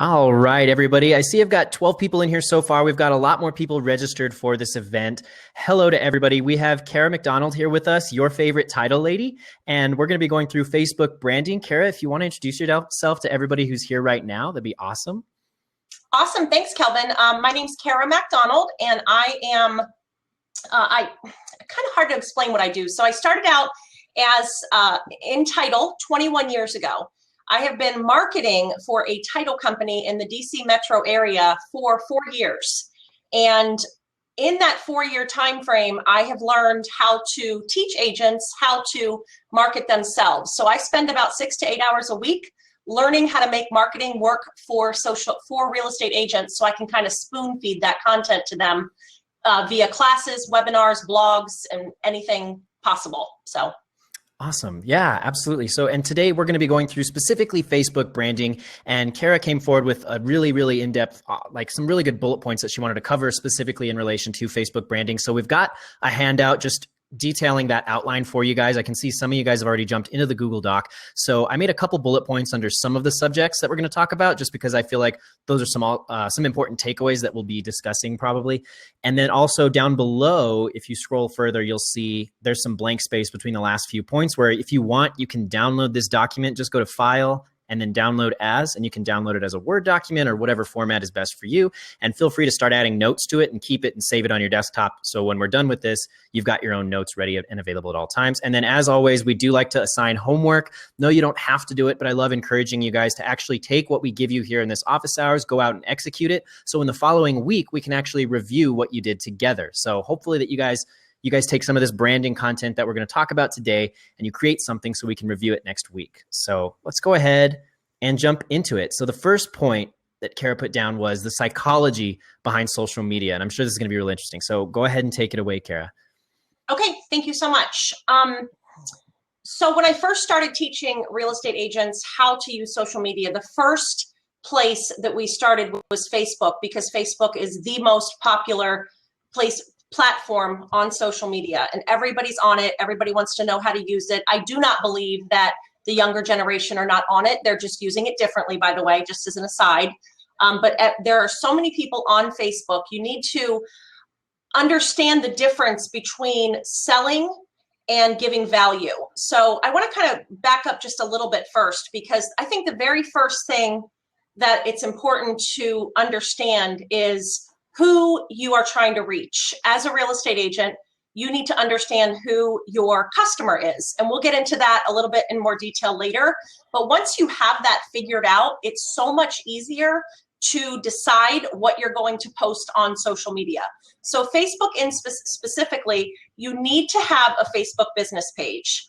All right, everybody. I see I've got 12 people in here so far. We've got a lot more people registered for this event. Hello to everybody. We have Kara Macdonald here with us, your favorite title lady, and we're going to be going through Facebook branding. Kara, if you want to introduce yourself to everybody who's here right now, that'd be awesome. Awesome. Thanks, Kelvin. My name's Kara Macdonald, and I am, kind of hard to explain what I do. So I started out as in title 21 years ago. I have been marketing for a title company in the DC metro area for 4 years. And in that 4-year time frame, I have learned how to teach agents how to market themselves. So I spend about 6 to 8 hours a week learning how to make marketing work for real estate agents, so I can kind of spoon feed that content to them via classes, webinars, blogs, and anything possible. So. Awesome. Yeah, absolutely. So, and today we're going to be going through specifically Facebook branding, and Kara came forward with a really in-depth, like some really good bullet points that she wanted to cover specifically in relation to Facebook branding. So we've got a handout just detailing that outline for you guys. I can see some of you guys have already jumped into the Google Doc. So I made a couple bullet points under some of the subjects that we're going to talk about, just because I feel like those are some important takeaways that we'll be discussing probably. And then also down below, if you scroll further, you'll see there's some blank space between the last few points where if you want, you can download this document. Just go to File and then Download As, and you can download it as a Word document or whatever format is best for you. And feel free to start adding notes to it and keep it and save it on your desktop. So when we're done with this, you've got your own notes ready and available at all times. And then as always, we do like to assign homework. No, you don't have to do it, but I love encouraging you guys to actually take what we give you here in this office hours, go out and execute it. So in the following week, we can actually review what you did together. So hopefully that you guys take some of this branding content that we're going to talk about today and you create something so we can review it next week. So let's go ahead and jump into it. So the first point that Kara put down was the psychology behind social media. And I'm sure this is going to be really interesting. So go ahead and take it away, Kara. Okay, thank you so much. So when I first started teaching real estate agents how to use social media, the first place that we started was Facebook, because Facebook is the most popular platform on social media, and everybody's on it. Everybody wants to know how to use it. I do not believe that the younger generation are not on it. They're just using it differently, by the way, just as an aside. There are so many people on Facebook. You need to understand the difference between selling and giving value. So I want to kind of back up just a little bit first, because I think the very first thing that it's important to understand is who you are trying to reach. As a real estate agent, you need to understand who your customer is. And we'll get into that a little bit in more detail later. But once you have that figured out, it's so much easier to decide what you're going to post on social media. So Facebook specifically, you need to have a Facebook business page.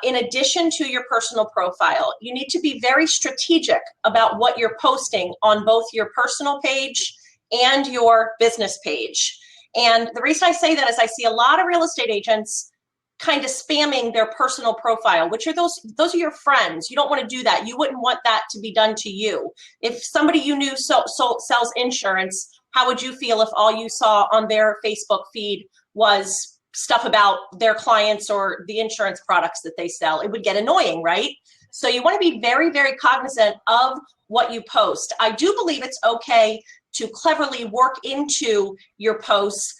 In addition to your personal profile, you need to be very strategic about what you're posting on both your personal page and your business page. And the reason I say that is I see a lot of real estate agents kind of spamming their personal profile, which are those are your friends. You don't want to do that. You wouldn't want that to be done to you. If somebody you knew sells insurance, how would you feel if all you saw on their Facebook feed was stuff about their clients or the insurance products that they sell? It would get annoying, right? So you want to be very, very cognizant of what you post. I do believe it's okay to cleverly work into your posts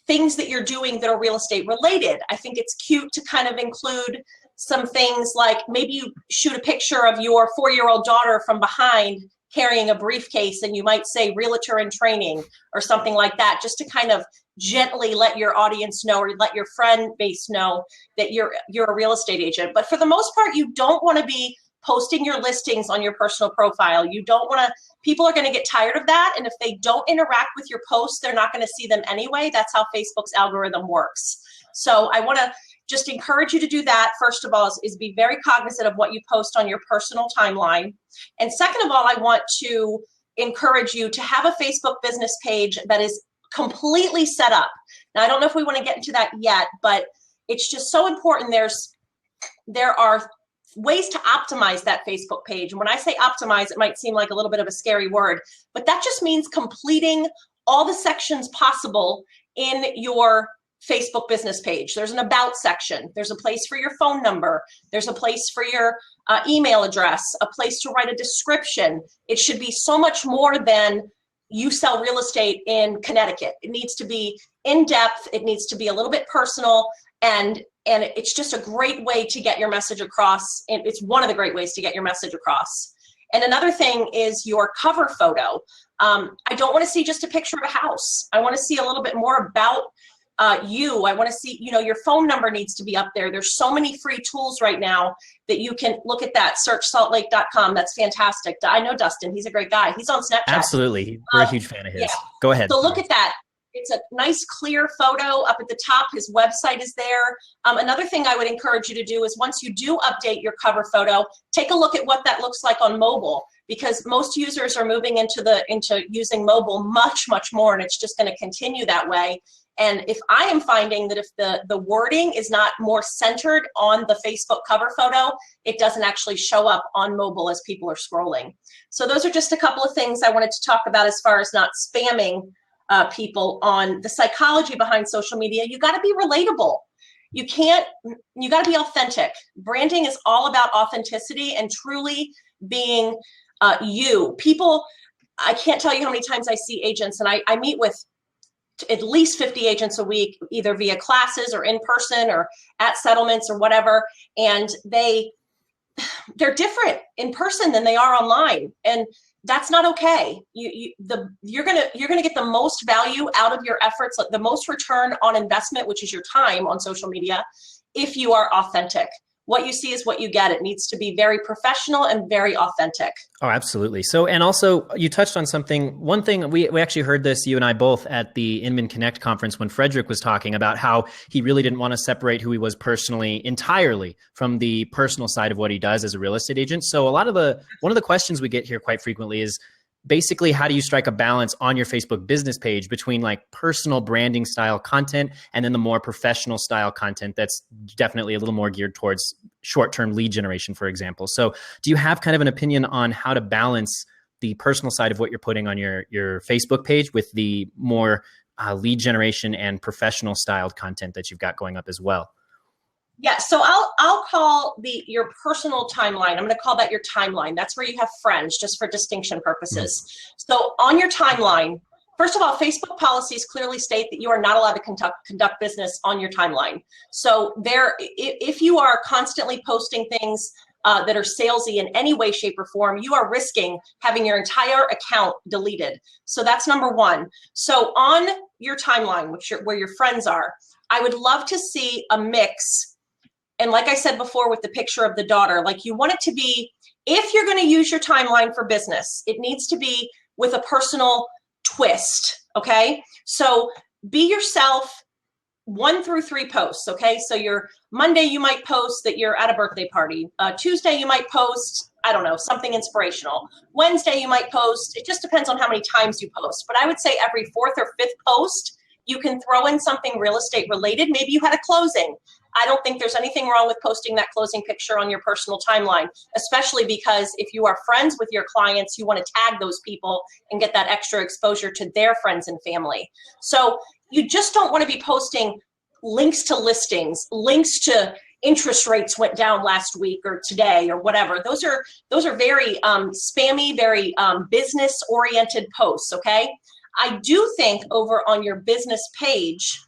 things that you're doing that are real estate related. I think it's cute to kind of include some things like maybe you shoot a picture of your 4-year-old daughter from behind carrying a briefcase, and you might say realtor in training or something like that, just to kind of gently let your audience know or let your friend base know that you're a real estate agent. But for the most part, you don't want to be posting your listings on your personal profile. You don't want to, people are going to get tired of that. And if they don't interact with your posts, they're not going to see them anyway. That's how Facebook's algorithm works. So I want to just encourage you to do that. First of all, is be very cognizant of what you post on your personal timeline. And second of all, I want to encourage you to have a Facebook business page that is completely set up. Now, I don't know if we want to get into that yet, but it's just so important. There are ways to optimize that Facebook page. And when I say optimize, it might seem like a little bit of a scary word, but that just means completing all the sections possible in your Facebook business page. There's an about section. There's a place for your phone number. There's a place for your email address, a place to write a description. It should be so much more than you sell real estate in Connecticut. It needs to be in depth. It needs to be a little bit personal, and it's just a great way to get your message across. And it's one of the great ways to get your message across. And another thing is your cover photo. I don't want to see just a picture of a house. I want to see a little bit more about you. I want to see, your phone number needs to be up there. There's so many free tools right now that you can look at that. Search saltlake.com. That's fantastic. I know Dustin. He's a great guy. He's on Snapchat. Absolutely. We're a huge fan of his. Yeah. Go ahead. So look at that. It's a nice clear photo up at the top. His website is there. Another thing I would encourage you to do is once you do update your cover photo, take a look at what that looks like on mobile, because most users are moving into using mobile much, much more, and it's just going to continue that way. And if I am finding that if the wording is not more centered on the Facebook cover photo, it doesn't actually show up on mobile as people are scrolling. So those are just a couple of things I wanted to talk about as far as not spamming people on the psychology behind social media. You got to be relatable. You got to be authentic. Branding is all about authenticity and truly being you. People, I can't tell you how many times I see agents, and I meet with at least 50 agents a week, either via classes or in person or at settlements or whatever. And they're different in person than they are online. And that's not okay. You're gonna get the most value out of your efforts, the most return on investment, which is your time on social media, if you are authentic. What you see is what you get. It needs to be very professional and very authentic. Oh, absolutely. So, and also you touched on something, one thing we actually heard this, you and I both, at the Inman Connect conference when Frederick was talking about how he really didn't want to separate who he was personally entirely from the personal side of what he does as a real estate agent. So one of the questions we get here quite frequently is basically, how do you strike a balance on your Facebook business page between like personal branding style content and then the more professional style content that's definitely a little more geared towards short-term lead generation, for example? So do you have kind of an opinion on how to balance the personal side of what you're putting on your Facebook page with the more lead generation and professional styled content that you've got going up as well? Yeah, so I'll call your personal timeline. I'm going to call that your timeline. That's where you have friends, just for distinction purposes. Mm-hmm. So on your timeline, first of all, Facebook policies clearly state that you are not allowed to conduct business on your timeline. So if you are constantly posting things that are salesy in any way, shape, or form, you are risking having your entire account deleted. So that's number one. So on your timeline, where your friends are, I would love to see a mix. And like I said before with the picture of the daughter, like you want it to be, if you're going to use your timeline for business, it needs to be with a personal twist, okay? So be yourself 1 through 3 posts, okay? So your Monday, you might post that you're at a birthday party. Tuesday, you might post, I don't know, something inspirational. Wednesday, you might post, it just depends on how many times you post. But I would say every 4th or 5th post, you can throw in something real estate related. Maybe you had a closing. I don't think there's anything wrong with posting that closing picture on your personal timeline, especially because if you are friends with your clients, you want to tag those people and get that extra exposure to their friends and family. So you just don't want to be posting links to listings, links to interest rates went down last week or today or whatever. Those are very spammy, very business oriented posts, okay? I do think over on your business page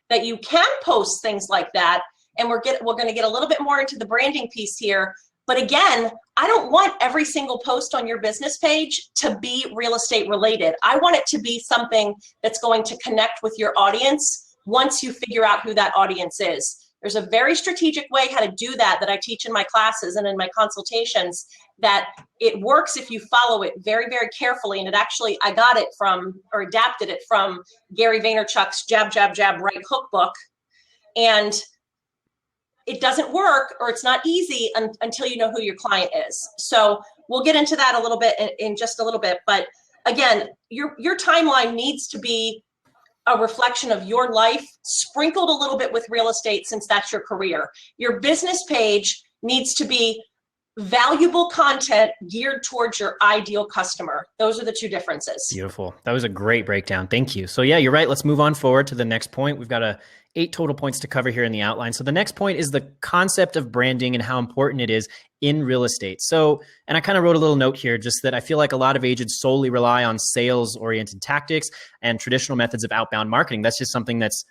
that you can post things like that, and we're going to get a little bit more into the branding piece here. But again, I don't want every single post on your business page to be real estate related. I want it to be something that's going to connect with your audience once you figure out who that audience is. There's a very strategic way how to do that I teach in my classes and in my consultations, that it works if you follow it very, very carefully. And I got it from, or adapted it from, Gary Vaynerchuk's Jab, Jab, Jab, Right Hook book. And it doesn't work, or it's not easy until you know who your client is. So we'll get into that a little bit in just a little bit. But again, your timeline needs to be a reflection of your life, sprinkled a little bit with real estate, since that's your career. Your business page needs to be valuable content geared towards your ideal customer. Those are the two differences. Beautiful. That was a great breakdown. Thank you. So yeah, you're right. Let's move on forward to the next point. We've got a 8 total points to cover here in the outline. So the next point is the concept of branding and how important it is in real estate. So, and I kind of wrote a little note here, just that I feel like a lot of agents solely rely on sales-oriented tactics and traditional methods of outbound marketing. That's just something that's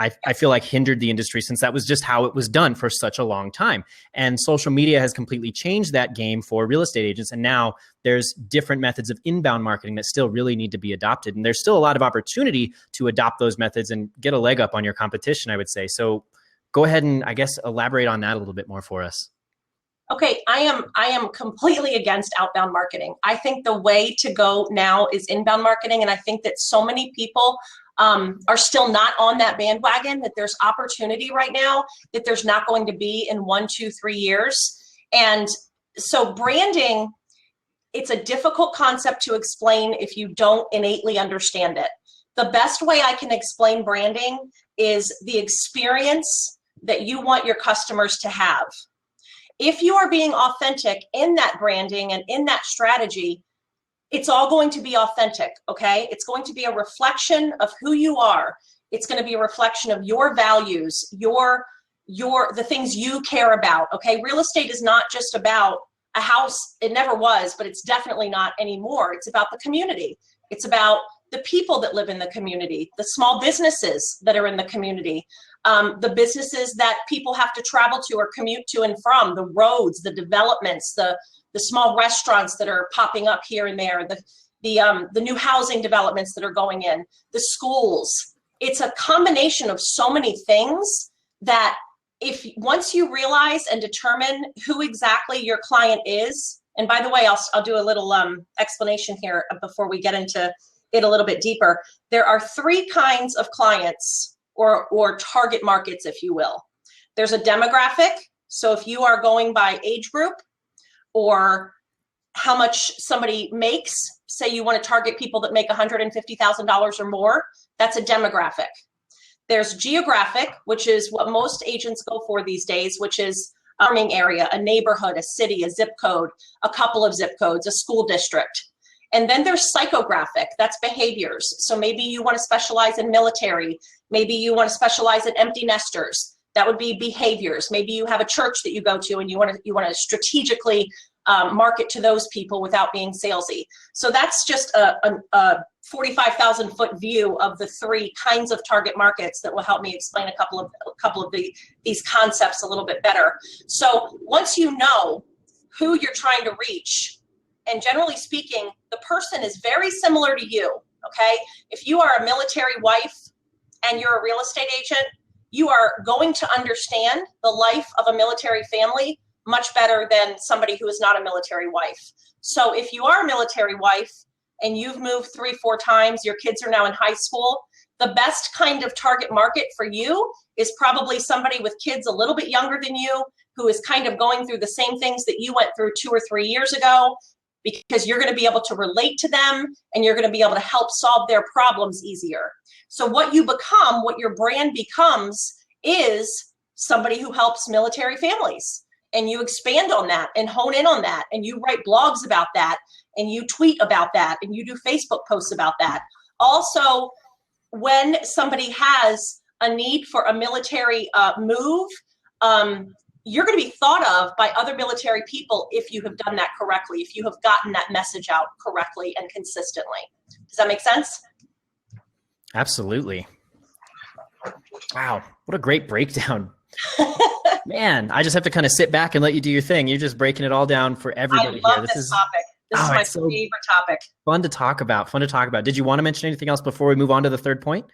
I feel like hindered the industry, since that was just how it was done for such a long time. And social media has completely changed that game for real estate agents. And now there's different methods of inbound marketing that still really need to be adopted. And there's still a lot of opportunity to adopt those methods and get a leg up on your competition, I would say. So go ahead and, I guess, elaborate on that a little bit more for us. Okay, I am completely against outbound marketing. I think the way to go now is inbound marketing. And I think that so many people are still not on that bandwagon, that there's opportunity right now that there's not going to be in 1, 2, 3 years. And so branding, it's a difficult concept to explain if you don't innately understand it. The best way I can explain branding is the experience that you want your customers to have. If you are being authentic in that branding and in that strategy, it's all going to be authentic, okay? It's going to be a reflection of who you are. It's going to be a reflection of your values, the things you care about, okay? Real estate is not just about a house. It never was, but it's definitely not anymore. It's about the community. It's about the people that live in the community, the small businesses that are in the community, the businesses that people have to travel to or commute to and from, the roads, the developments, the small restaurants that are popping up here and there, the new housing developments that are going in, the schools. It's a combination of so many things that once you realize and determine who exactly your client is, and by the way, I'll do a little explanation here before we get into it a little bit deeper. There are 3 kinds of clients or target markets, if you will. There's a demographic. So if you are going by age group or how much somebody makes, say you want to target people that make $150,000 or more, that's a demographic. There's geographic, which is what most agents go for these days, which is a farming area, a neighborhood, a city, a zip code, a couple of zip codes, a school district. And then there's psychographic, that's behaviors. So maybe you want to specialize in military. Maybe you want to specialize in empty nesters. That would be behaviors. Maybe you have a church that you go to and you want to strategically market to those people without being salesy. So that's just a 45,000 foot view of the 3 kinds of target markets that will help me explain a couple of these concepts a little bit better. So once you know who you're trying to reach, and generally speaking, the person is very similar to you, okay? If you are a military wife and you're a real estate agent, you are going to understand the life of a military family much better than somebody who is not a military wife. So if you are a military wife and you've moved 3, 4 times, your kids are now in high school, the best kind of target market for you is probably somebody with kids a little bit younger than you, who is kind of going through the same things that you went through 2 or 3 years ago, because you're going to be able to relate to them and you're going to be able to help solve their problems easier. So what you become, what your brand becomes, is somebody who helps military families. And you expand on that and hone in on that. And you write blogs about that. And you tweet about that. And you do Facebook posts about that. Also, when somebody has a need for a military move, you're going to be thought of by other military people if you have done that correctly, if you have gotten that message out correctly and consistently. Does that make sense? Absolutely. Wow. What a great breakdown. Man, I just have to kind of sit back and let you do your thing. You're just breaking it all down for everybody I love here. this topic. This is my favorite topic. Fun to talk about. Did you want to mention anything else before we move on to the third point?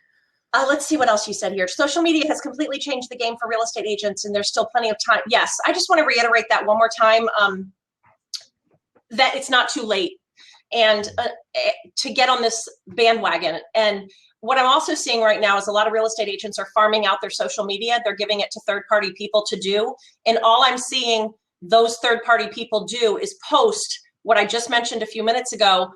Let's see what else you said here. Social media has completely changed the game for real estate agents, and there's still plenty of time. Yes, I just want to reiterate that one more time, that it's not too late and to get on this bandwagon. And what I'm also seeing right now is a lot of real estate agents are farming out their social media. They're giving it to third-party people to do. And all I'm seeing those third-party people do is post what I just mentioned a few minutes ago,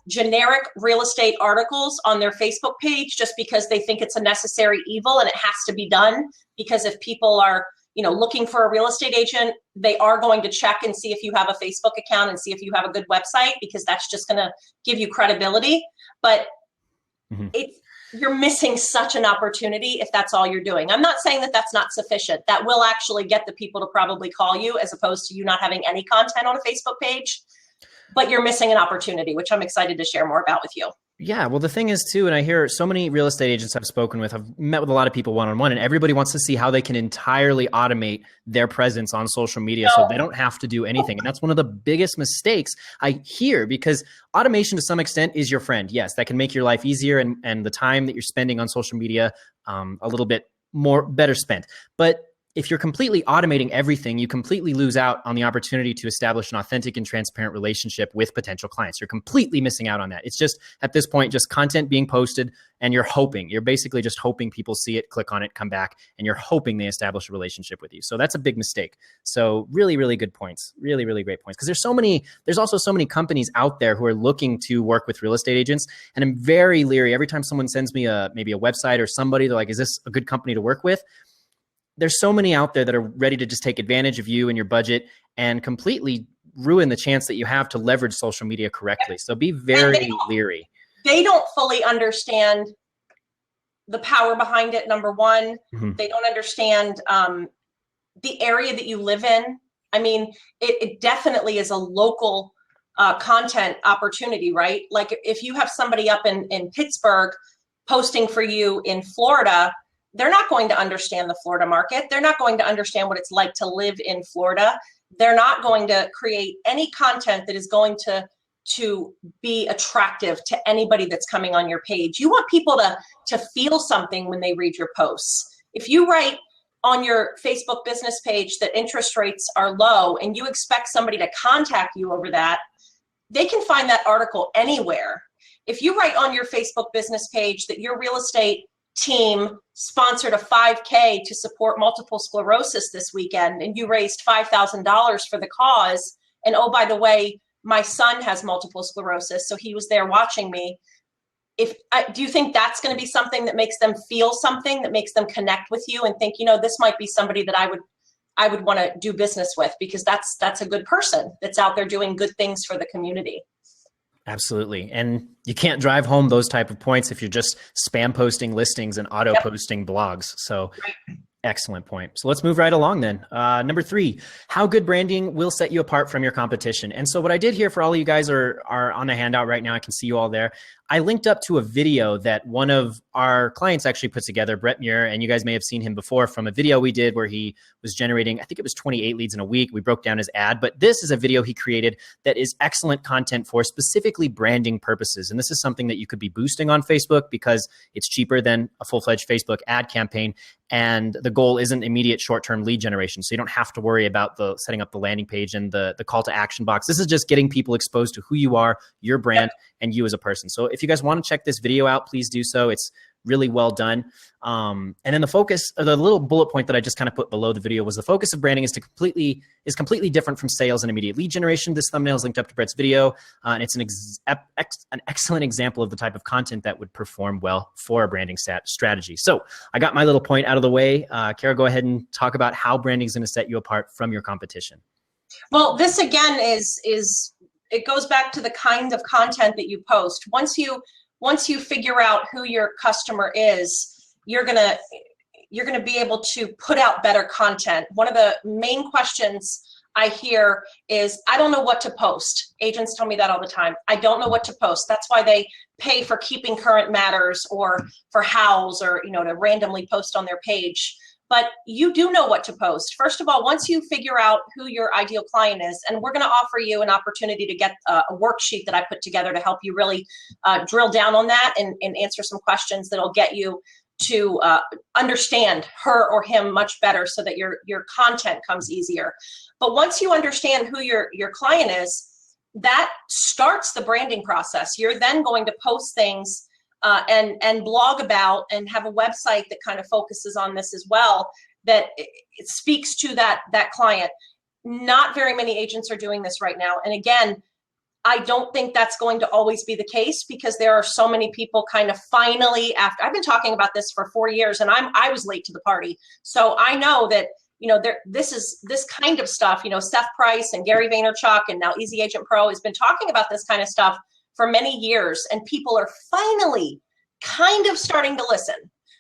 generic real estate articles on their Facebook page just because they think it's a necessary evil and it has to be done. Because if people are, looking for a real estate agent, they are going to check and see if you have a Facebook account and see if you have a good website, because that's just going to give you credibility. But you're missing such an opportunity if that's all you're doing. I'm not saying that that's not sufficient. That will actually get the people to probably call you as opposed to you not having any content on a Facebook page, but you're missing an opportunity, which I'm excited to share more about with you. Yeah, well, the thing is too, and I hear so many real estate agents I've spoken with, I've met with a lot of people one-on-one, and everybody wants to see how they can entirely automate their presence on social media so they don't have to do anything. And that's one of the biggest mistakes I hear, because automation to some extent is your friend. Yes, that can make your life easier and the time that you're spending on social media a little bit better spent. But if you're completely automating everything, you completely lose out on the opportunity to establish an authentic and transparent relationship with potential clients. You're completely missing out on that. It's just, at this point, just content being posted, and you're basically just hoping people see it, click on it, come back, and you're hoping they establish a relationship with you. So that's a big mistake. So really, really good points. Really, really great points. Because there's also so many companies out there who are looking to work with real estate agents. And I'm very leery every time someone sends me maybe a website or somebody, they're like, is this a good company to work with? There's so many out there that are ready to just take advantage of you and your budget and completely ruin the chance that you have to leverage social media correctly. So be very leery. They don't fully understand the power behind it, number one. They don't understand the area that you live in. I mean, it definitely is a local content opportunity, right? Like if you have somebody up in Pittsburgh posting for you in Florida, they're not going to understand the Florida market. They're not going to understand what it's like to live in Florida. They're not going to create any content that is going to be attractive to anybody that's coming on your page. You want people to feel something when they read your posts. If you write on your Facebook business page that interest rates are low and you expect somebody to contact you over that, they can find that article anywhere. If you write on your Facebook business page that your real estate team sponsored a 5K to support multiple sclerosis this weekend and you raised $5,000 for the cause, and oh, by the way, my son has multiple sclerosis, so he was there watching me. Do you think that's going to be something that makes them feel something, that makes them connect with you and think, this might be somebody that I would want to do business with, because that's a good person that's out there doing good things for the community. Absolutely. And you can't drive home those type of points if you're just spam posting listings and auto posting blogs. So excellent point. So let's move right along then. Number 3, how good branding will set you apart from your competition. And so what I did here, for all of you guys are on a handout right now, I can see you all there. I linked up to a video that one of our clients actually put together, Brett Muir, and you guys may have seen him before from a video we did where he was generating, I think it was 28 leads in a week. We broke down his ad, but this is a video he created that is excellent content for specifically branding purposes. And this is something that you could be boosting on Facebook because it's cheaper than a full-fledged Facebook ad campaign. And the goal isn't immediate short-term lead generation. So you don't have to worry about setting up the landing page and the call to action box. This is just getting people exposed to who you are, your brand, and you as a person. So if you guys want to check this video out, please do so. It's really well done. And then the focus, or the little bullet point that I just kind of put below the video, was the focus of branding is completely different from sales and immediate lead generation. This thumbnail is linked up to Brett's video, and it's an excellent example of the type of content that would perform well for a branding strategy. So I got my little point out of the way. Kara, go ahead and talk about how branding is going to set you apart from your competition. Well, this again is it goes back to the kind of content that you post. Once you figure out who your customer is, you're gonna be able to put out better content. One of the main questions I hear is, I don't know what to post. Agents tell me that all the time. I don't know what to post. That's why they pay for Keeping Current Matters or for Hows, or to randomly post on their page. But you do know what to post. First of all, once you figure out who your ideal client is, and we're going to offer you an opportunity to get a worksheet that I put together to help you really drill down on that and answer some questions that'll get you to understand her or him much better so that your content comes easier. But once you understand who your client is, that starts the branding process. You're then going to post things and blog about, and have a website that kind of focuses on this as well, that it speaks to that client. Not very many agents are doing this right now. And again, I don't think that's going to always be the case, because there are so many people kind of finally, after I've been talking about this for 4 years, and I was late to the party. So I know that, this kind of stuff, Seth Price and Gary Vaynerchuk and now Easy Agent Pro has been talking about this kind of stuff for many years, and people are finally kind of starting to listen.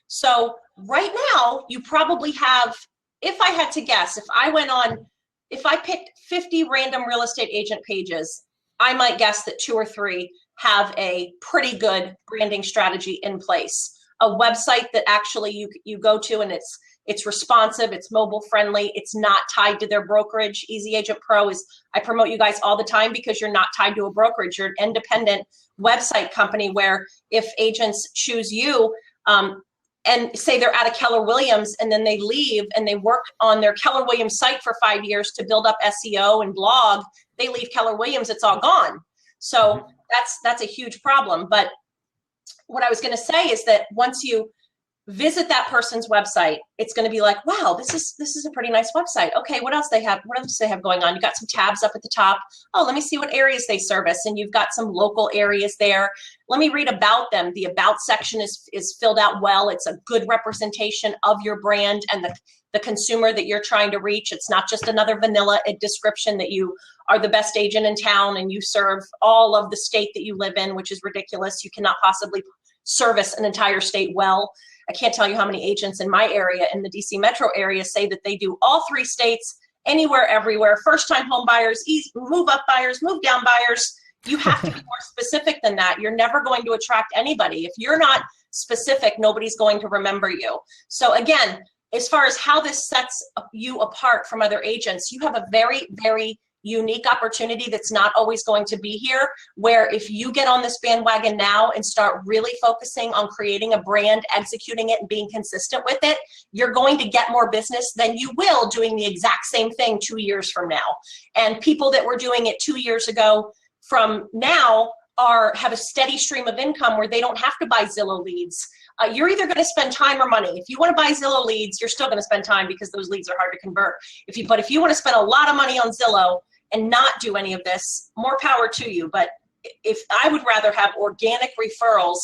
So right now, you probably have, if I had to guess, if I picked 50 random real estate agent pages, I might guess that 2 or 3 have a pretty good branding strategy in place. A website that actually you go to and it's responsive, it's mobile friendly, it's not tied to their brokerage. Easy Agent Pro is, I promote you guys all the time because you're not tied to a brokerage. You're an independent website company where if agents choose you, and say they're at a Keller Williams and then they leave and they work on their Keller Williams site for 5 years to build up SEO and blog, they leave Keller Williams, it's all gone. So that's a huge problem. But what I was going to say is that once you visit that person's website, it's going to be like, wow, this is a pretty nice website. Okay, what else they have? What else do they have going on? You got some tabs up at the top. Oh, let me see what areas they service, and you've got some local areas there. Let me read about them. The about section is filled out well. It's a good representation of your brand and the consumer that you're trying to reach. It's not just another vanilla description that you are the best agent in town and you serve all of the state that you live in, which is ridiculous. You cannot possibly service an entire state well. I can't tell you how many agents in my area, in the DC metro area, say that they do all 3 states, anywhere, everywhere, first-time home buyers, move-up buyers, move-down buyers. You have to be more specific than that. You're never going to attract anybody. If you're not specific, nobody's going to remember you. So again, as far as how this sets you apart from other agents, you have a very, very unique opportunity that's not always going to be here, where if you get on this bandwagon now and start really focusing on creating a brand, executing it, and being consistent with it, you're going to get more business than you will doing the exact same thing 2 years from now. And people that were doing it 2 years ago from now have a steady stream of income where they don't have to buy Zillow leads. You're either going to spend time or money. If you want to buy Zillow leads, you're still going to spend time because those leads are hard to convert. But if you want to spend a lot of money on Zillow and not do any of this, more power to you. But if I would rather have organic referrals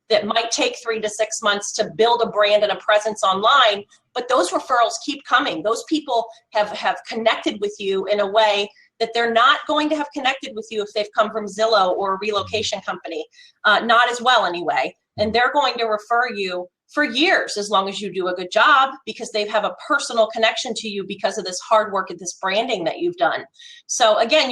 that might take 3 to 6 months to build a brand and a presence online, but those referrals keep coming. Those people have connected with you in a way that they're not going to have connected with you if they've come from Zillow or a relocation company, not as well anyway. And they're going to refer you for years as long as you do a good job, because they have a personal connection to you because of this hard work and this branding that you've done. So again,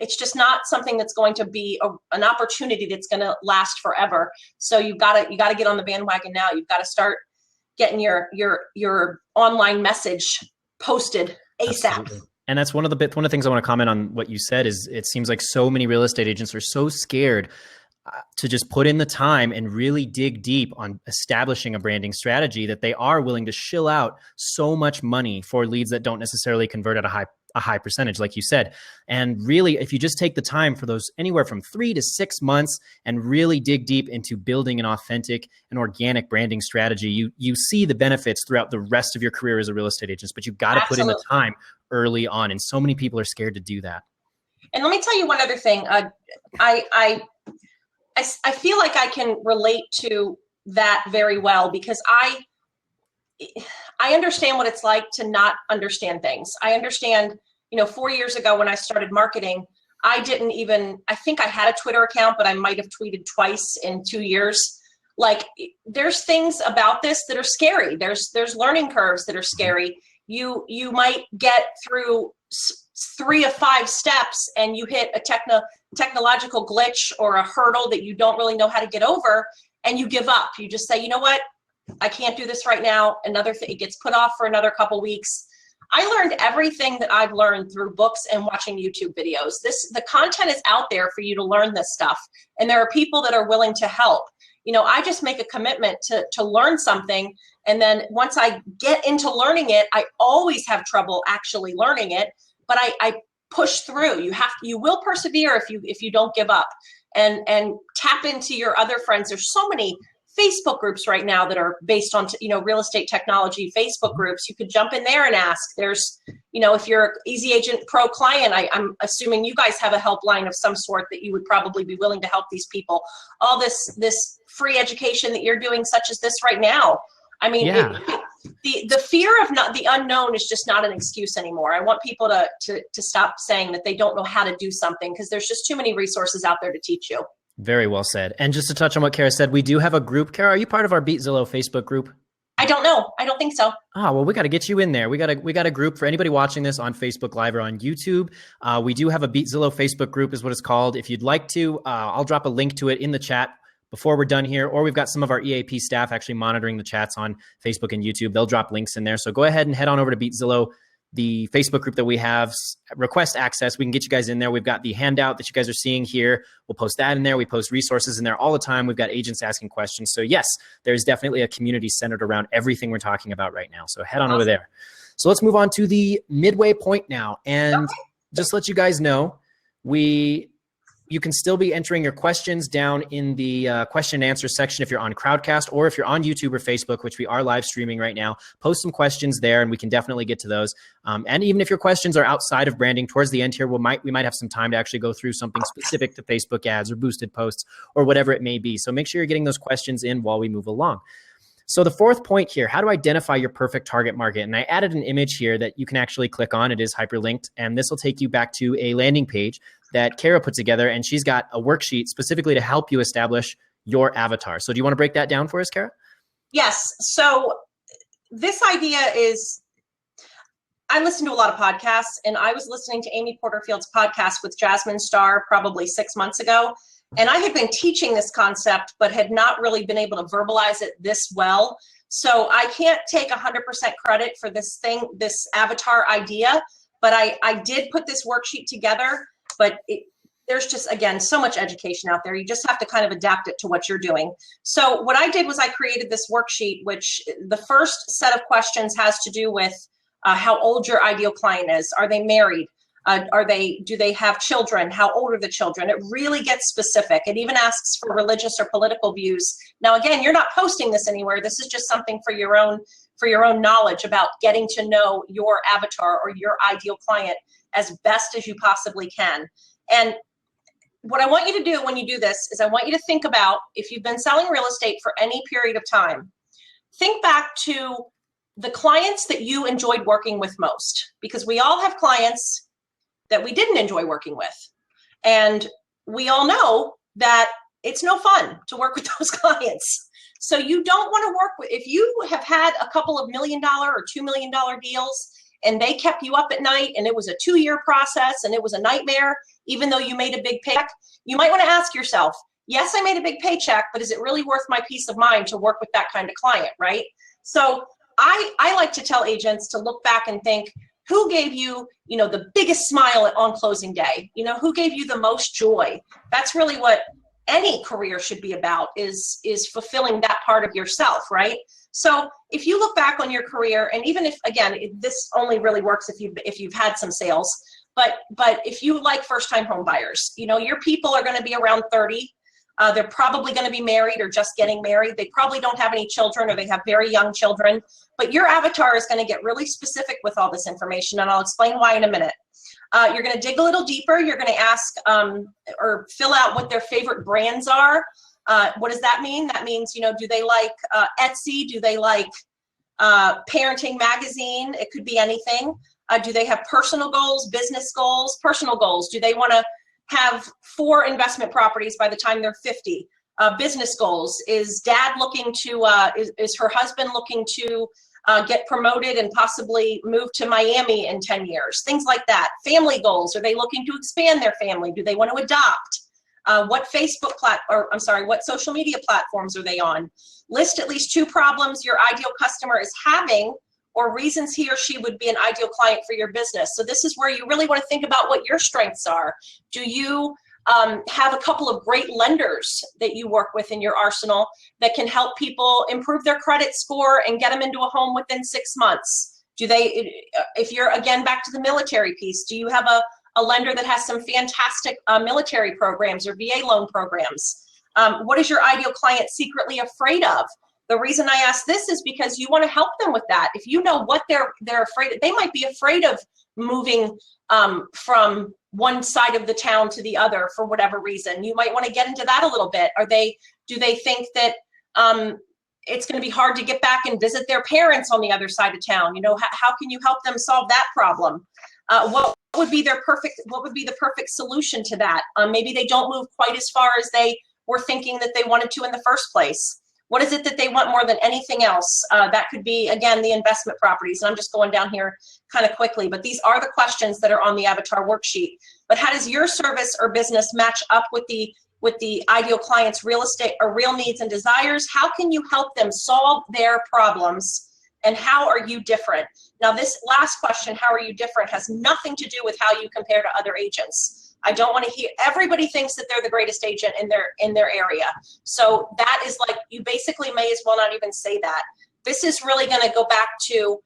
it's just not something that's going to be an opportunity that's going to last forever. So you got to get on the bandwagon now. You've got to start getting your online message posted ASAP. Absolutely. And that's one of the things I want to comment on what you said is it seems like so many real estate agents are so scared to just put in the time and really dig deep on establishing a branding strategy that they are willing to shill out so much money for leads that don't necessarily convert at a high percentage, like you said. And really, if you just take the time for those anywhere from 3 to 6 months and really dig deep into building an authentic and organic branding strategy, you see the benefits throughout the rest of your career as a real estate agent, but you've got to put in the time early on. And so many people are scared to do that. And let me tell you one other thing. I feel like I can relate to that very well because I understand what it's like to not understand things. I understand, 4 years ago when I started marketing, I think I had a Twitter account, but I might have tweeted twice in 2 years. Like, there's things about this that are scary. There's learning curves that are scary. You might get through 3 of 5 steps and you hit a technological glitch or a hurdle that you don't really know how to get over, and you give up. You just say, you know what? I can't do this right now. It gets put off for another couple weeks. I learned everything that I've learned through books and watching YouTube videos. The content is out there for you to learn this stuff. And there are people that are willing to help. I just make a commitment to learn something. And then once I get into learning it, I always have trouble actually learning it, but I push through. You will persevere if you don't give up, and tap into your other friends. There's so many Facebook groups right now that are based on, real estate technology Facebook groups. You could jump in there and ask. There's, if you're an Easy Agent Pro client, I'm assuming you guys have a helpline of some sort that you would probably be willing to help these people. All this free education that you're doing, such as this right now. I mean, yeah. The fear of the unknown is just not an excuse anymore. I want people to stop saying that they don't know how to do something, because there's just too many resources out there to teach you. Very well said. And just to touch on what Kara said, we do have a group. Kara, are you part of our Beat Zillow Facebook group? I don't know. I don't think so. Well, we got to get you in there. We got a group for anybody watching this on Facebook Live or on YouTube. We do have a Beat Zillow Facebook group, is what it's called. If you'd like to, I'll drop a link to it in the chat before we're done here. Or we've got some of our EAP staff actually monitoring the chats on Facebook and YouTube. They'll drop links in there. So go ahead and head on over to Beat Zillow, the Facebook group that we have. Request access. We can get you guys in there. We've got the handout that you guys are seeing here. We'll post that in there. We post resources in there all the time. We've got agents asking questions. So yes, there's definitely a community centered around everything we're talking about right now. So head on over there. So let's move on to the midway point now. And just let you guys know, you can still be entering your questions down in the question and answer section if you're on Crowdcast, or if you're on YouTube or Facebook, which we are live streaming right now. Post some questions there and we can definitely get to those. And even if your questions are outside of branding, towards the end here, we might have some time to actually go through something specific to Facebook ads or boosted posts or whatever it may be. So make sure you're getting those questions in while we move along. So the fourth point here, how to identify your perfect target market. And I added an image here that you can actually click on. It is hyperlinked, and this will take you back to a landing page that Kara put together, and she's got a worksheet specifically to help you establish your avatar. So do you want to break that down for us, Kara? Yes. So this idea is, I listen to a lot of podcasts, and I was listening to Amy Porterfield's podcast with Jasmine Star probably 6 months ago. And I had been teaching this concept, but had not really been able to verbalize it this well. So I can't take 100% credit for this avatar idea, but I did put this worksheet together. But there's just, again, so much education out there. You just have to kind of adapt it to what you're doing. So what I did was I created this worksheet, which the first set of questions has to do with how old your ideal client is. Are they married? Do they have children? How old are the children? It really gets specific. It even asks for religious or political views. Now, again, you're not posting this anywhere. This is just something for your own knowledge about getting to know your avatar or your ideal client as best as you possibly can. And what I want you to do when you do this is I want you to think about, if you've been selling real estate for any period of time, think back to the clients that you enjoyed working with most, because we all have clients that we didn't enjoy working with. And we all know that it's no fun to work with those clients. So you don't want to work with, if you have had a couple of $1 million or $2 million deals and they kept you up at night and it was a 2-year process and it was a nightmare, even though you made a big paycheck, you might want to ask yourself, yes, I made a big paycheck, but is it really worth my peace of mind to work with that kind of client, right? So I like to tell agents to look back and think, who gave you, the biggest smile on closing day? Who gave you the most joy? That's really what any career should be about, is fulfilling that part of yourself, right? So if you look back on your career, and even if, again, this only really works if you've had some sales, but if you like first-time home buyers, your people are going to be around 30. They're probably going to be married or just getting married. They probably don't have any children, or they have very young children. But your avatar is going to get really specific with all this information, and I'll explain why in a minute. You're going to dig a little deeper. You're going to ask or fill out what their favorite brands are. What does that mean? That means, do they like Etsy? Do they like Parenting Magazine? It could be anything. Do they have personal goals, business goals? Personal goals. Do they want to have 4 investment properties by the time they're 50? Business goals. Is dad looking to, is her husband looking to get promoted and possibly move to Miami in 10 years? Things like that. Family goals. Are they looking to expand their family? Do they want to adopt? What social media platforms are they on? List at least 2 problems your ideal customer is having, or reasons he or she would be an ideal client for your business. So this is where you really want to think about what your strengths are. Do you have a couple of great lenders that you work with in your arsenal that can help people improve their credit score and get them into a home within 6 months? Do they, if you're, again, back to the military piece, do you have a lender that has some fantastic military programs or VA loan programs? What is your ideal client secretly afraid of? The reason I ask this is because you want to help them with that. If you know what they're afraid of, they might be afraid of moving from one side of the town to the other for whatever reason. You might want to get into that a little bit. Do they think that it's going to be hard to get back and visit their parents on the other side of town? How can you help them solve that problem? What would be the perfect solution to that? Maybe they don't move quite as far as they were thinking that they wanted to in the first place. What is it that they want more than anything else? That could be, again, the investment properties. And I'm just going down here kind of quickly, but these are the questions that are on the avatar worksheet. But how does your service or business match up with the ideal client's real estate or real needs and desires? How can you help them solve their problems? And how are you different? Now, this last question, how are you different, has nothing to do with how you compare to other agents. I don't want to hear, everybody thinks that they're the greatest agent in their area. So that is like, you basically may as well not even say that. This is really going to go back to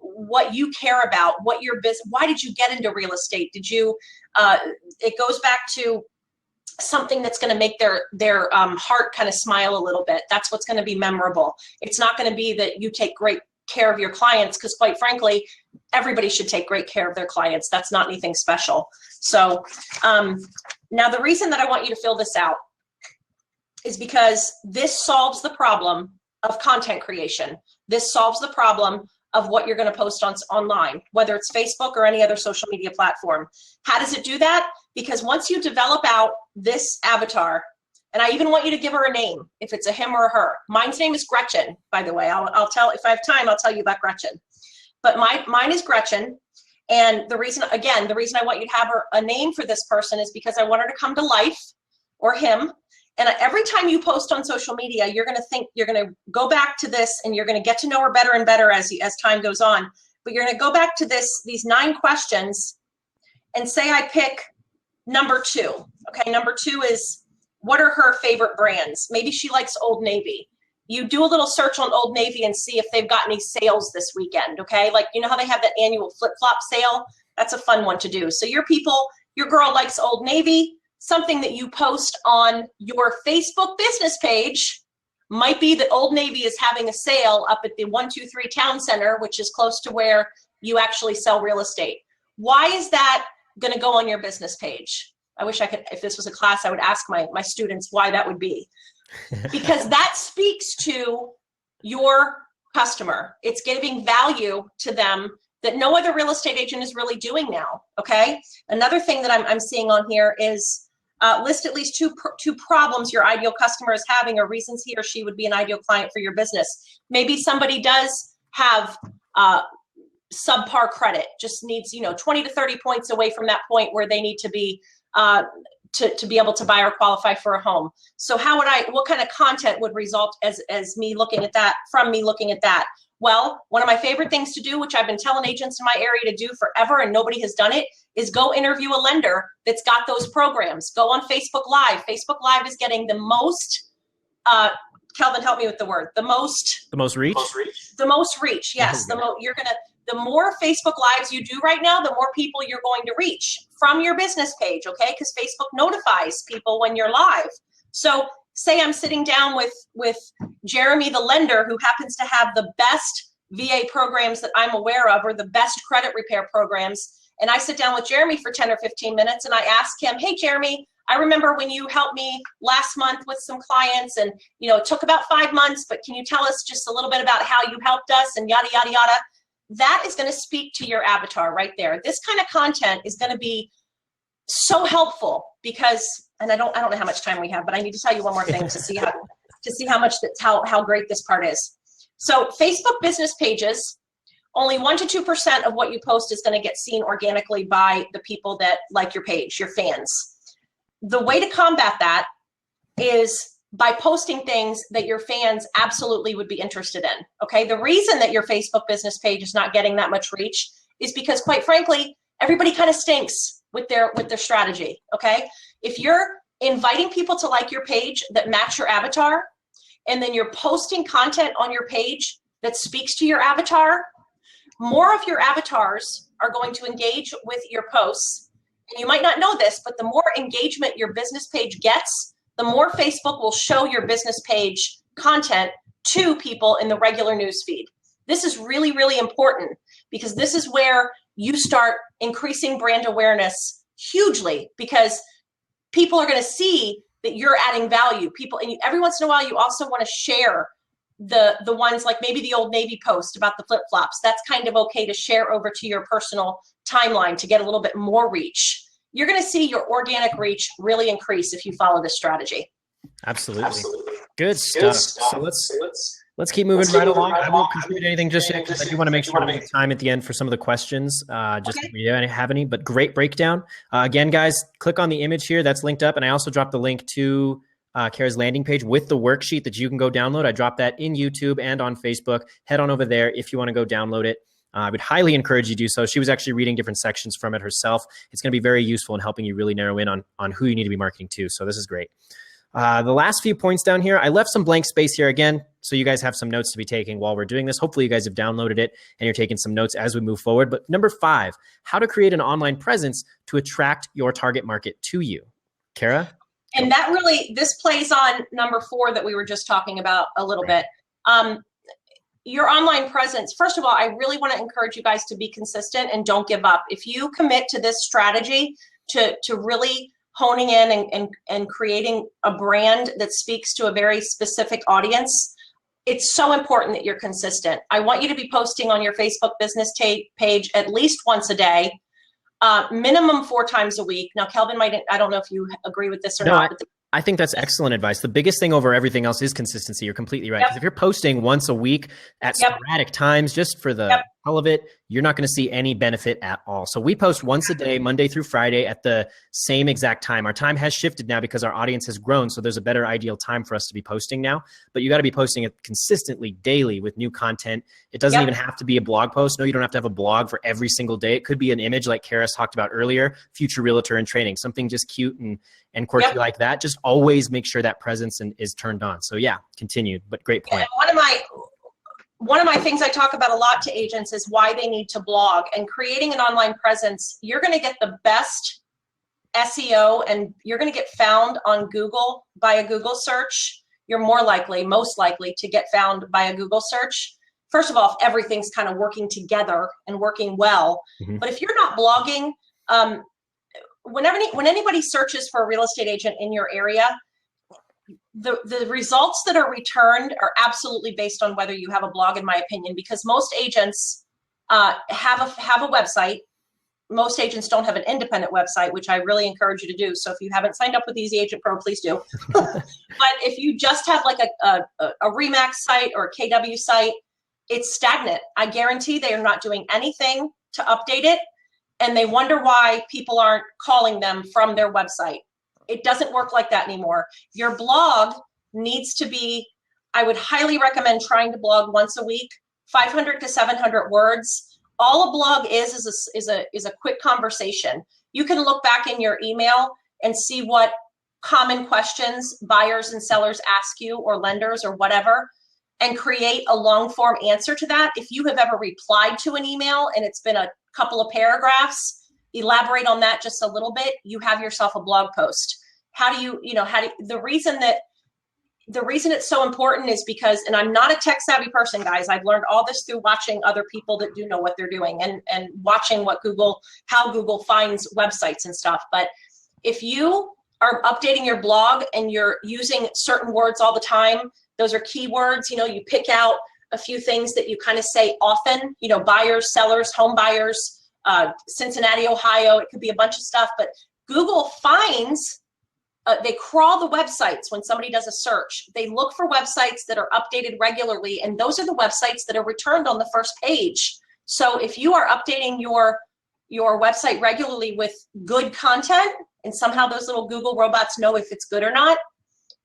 what you care about, what your business, why did you get into real estate? It goes back to something that's going to make their heart kind of smile a little bit. That's what's going to be memorable. It's not going to be that you take great care of your clients, because quite frankly, everybody should take great care of their clients. That's not anything special. So now the reason that I want you to fill this out is because this solves the problem of content creation. This solves the problem of what you're going to post online, whether it's Facebook or any other social media platform. How does it do that? Because once you develop out this avatar, and I even want you to give her a name, if it's a him or a her. Mine's name is Gretchen, by the way. I'll tell, if I have time, I'll tell you about Gretchen. But mine is Gretchen. And the reason I want you to have a name for this person is because I want her to come to life, or him. And every time you post on social media, you're going to go back to this, and you're going to get to know her better and better as time goes on. But you're going to go back to these 9 questions, and say I pick number 2. Okay, number 2 is, what are her favorite brands? Maybe she likes Old Navy. You do a little search on Old Navy and see if they've got any sales this weekend, okay? Like, you know how they have that annual flip-flop sale? That's a fun one to do. So your girl likes Old Navy. Something that you post on your Facebook business page might be that Old Navy is having a sale up at the 123 Town Center, which is close to where you actually sell real estate. Why is that going to go on your business page? I wish I could, if this was a class, I would ask my students why that would be. Because that speaks to your customer. It's giving value to them that no other real estate agent is really doing now, okay? Another thing that I'm seeing on here is list at least two problems your ideal customer is having, or reasons he or she would be an ideal client for your business. Maybe somebody does have subpar credit, just needs 20 to 30 points away from that point where they need to be to be able to buy or qualify for a home. So what kind of content would result as me looking at that, from me looking at that? Well, one of my favorite things to do, which I've been telling agents in my area to do forever and nobody has done it, is go interview a lender that's got those programs. Go on Facebook Live. Facebook Live is getting the most, Kelvin, help me with the word, the most reach? The most reach, yes. The more Facebook Lives you do right now, the more people you're going to reach from your business page, okay? Because Facebook notifies people when you're live. So say I'm sitting down with Jeremy, the lender, who happens to have the best VA programs that I'm aware of, or the best credit repair programs. And I sit down with Jeremy for 10 or 15 minutes and I ask him, hey, Jeremy, I remember when you helped me last month with some clients, and it took about 5 months, but can you tell us just a little bit about how you helped us, and yada, yada, yada. That is going to speak to your avatar right there. This kind of content is going to be so helpful because, and I don't know how much time we have, but I need to tell you one more thing to see how great this part is. So Facebook business pages, only 1% to 2% of what you post is going to get seen organically by the people that like your page, your fans. The way to combat that is by posting things that your fans absolutely would be interested in, okay? The reason that your Facebook business page is not getting that much reach is because, quite frankly, everybody kind of stinks with their strategy, okay? If you're inviting people to like your page that match your avatar, and then you're posting content on your page that speaks to your avatar, more of your avatars are going to engage with your posts. And you might not know this, but the more engagement your business page gets, the more Facebook will show your business page content to people in the regular news feed. This is really, really important because this is where you start increasing brand awareness hugely, because people are going to see that you're adding value. Every once in a while, you also want to share the ones like maybe the Old Navy post about the flip-flops, that's kind of okay to share over to your personal timeline to get a little bit more reach. You're going to see your organic reach really increase if you follow this strategy. Absolutely. Good stuff. So let's keep moving right along. I won't contribute anything just yet because I do want to make sure we have time at the end for some of the questions, just if we have any, but great breakdown. Again, guys, click on the image here that's linked up. And I also dropped the link to Kara's landing page with the worksheet that you can go download. I dropped that in YouTube and on Facebook. Head on over there if you want to go download it. I would highly encourage you to do so. She was actually reading different sections from it herself. It's going to be very useful in helping you really narrow in on who you need to be marketing to. So this is great. The last few points down here, I left some blank space here again, so you guys have some notes to be taking while we're doing this. Hopefully you guys have downloaded it and you're taking some notes as we move forward. But number 5, how to create an online presence to attract your target market to you. Kara? And that really, this plays on number 4 that we were just talking about a little bit. Your online presence, first of all, I really want to encourage you guys to be consistent and don't give up. If you commit to this strategy to really honing in and creating a brand that speaks to a very specific audience, it's so important that you're consistent. I want you to be posting on your Facebook business page at least once a day, minimum 4 times a week. Now, Kelvin I don't know if you agree with this or not. I think that's excellent advice. The biggest thing over everything else is consistency. You're completely right. Because if you're posting once a week at sporadic times, just for the hell of it, you're not going to see any benefit at all. So we post once a day, Monday through Friday at the same exact time. Our time has shifted now because our audience has grown. So there's a better ideal time for us to be posting now, but you got to be posting it consistently daily with new content. It doesn't even have to be a blog post. No, you don't have to have a blog for every single day. It could be an image like Kara talked about earlier, future realtor in training, something just cute and quirky like that. Just always make sure that presence is turned on. So yeah, continue, but great point. One of my things I talk about a lot to agents is why they need to blog. And creating an online presence, you're going to get the best SEO and you're going to get found on Google by a Google search. You're most likely to get found by a Google search. First of all, if everything's kind of working together and working well. But if you're not blogging, when anybody searches for a real estate agent in your area, the results that are returned are absolutely based on whether you have a blog, in my opinion, because most agents have a website. Most agents don't have an independent website, which I really encourage you to do. So if you haven't signed up with Easy Agent Pro, please do. But if you just have like a Remax site or a KW site, it's stagnant. I guarantee they are not doing anything to update it. And they wonder why people aren't calling them from their website. It doesn't work like that anymore. Your blog needs to be, I would highly recommend trying to blog once a week, 500 to 700 words. All a blog is a quick conversation. You can look back in your email and see what common questions buyers and sellers ask you, or lenders or whatever, and create a long form answer to that. If you have ever replied to an email and it's been a couple of paragraphs, elaborate on that just a little bit, you have yourself a blog post. The reason it's so important is because, and I'm not a tech savvy person, guys. I've learned all this through watching other people that do know what they're doing and watching how Google finds websites and stuff. But if you are updating your blog and you're using certain words all the time, those are keywords, you pick out a few things that you kind of say often, buyers, sellers, home buyers, Cincinnati, Ohio, it could be a bunch of stuff, but Google finds, they crawl the websites when somebody does a search. They look for websites that are updated regularly, and those are the websites that are returned on the first page. So if you are updating your website regularly with good content, and somehow those little Google robots know if it's good or not,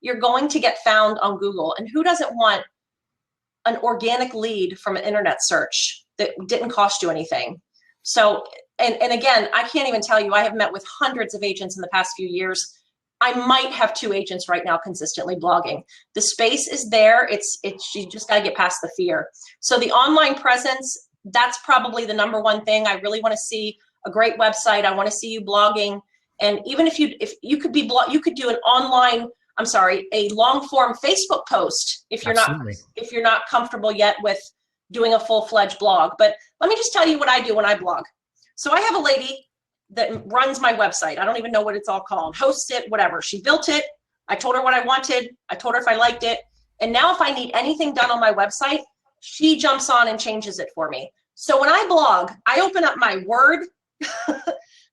you're going to get found on Google. And who doesn't want an organic lead from an internet search that didn't cost you anything? So, and again, I can't even tell you, I have met with hundreds of agents in the past few years. I might have 2 agents right now consistently blogging. The space is there. You just got to get past the fear. So the online presence, that's probably the number one thing. I really want to see a great website. I want to see you blogging. And even if you could do a long form Facebook post if you're not comfortable yet with doing a full-fledged blog. But let me just tell you what I do when I blog. So I have a lady that runs my website. I don't even know what it's all called. Hosts it, whatever. She built it. I told her what I wanted. I told her if I liked it. And now if I need anything done on my website, she jumps on and changes it for me. So when I blog, I open up my Word,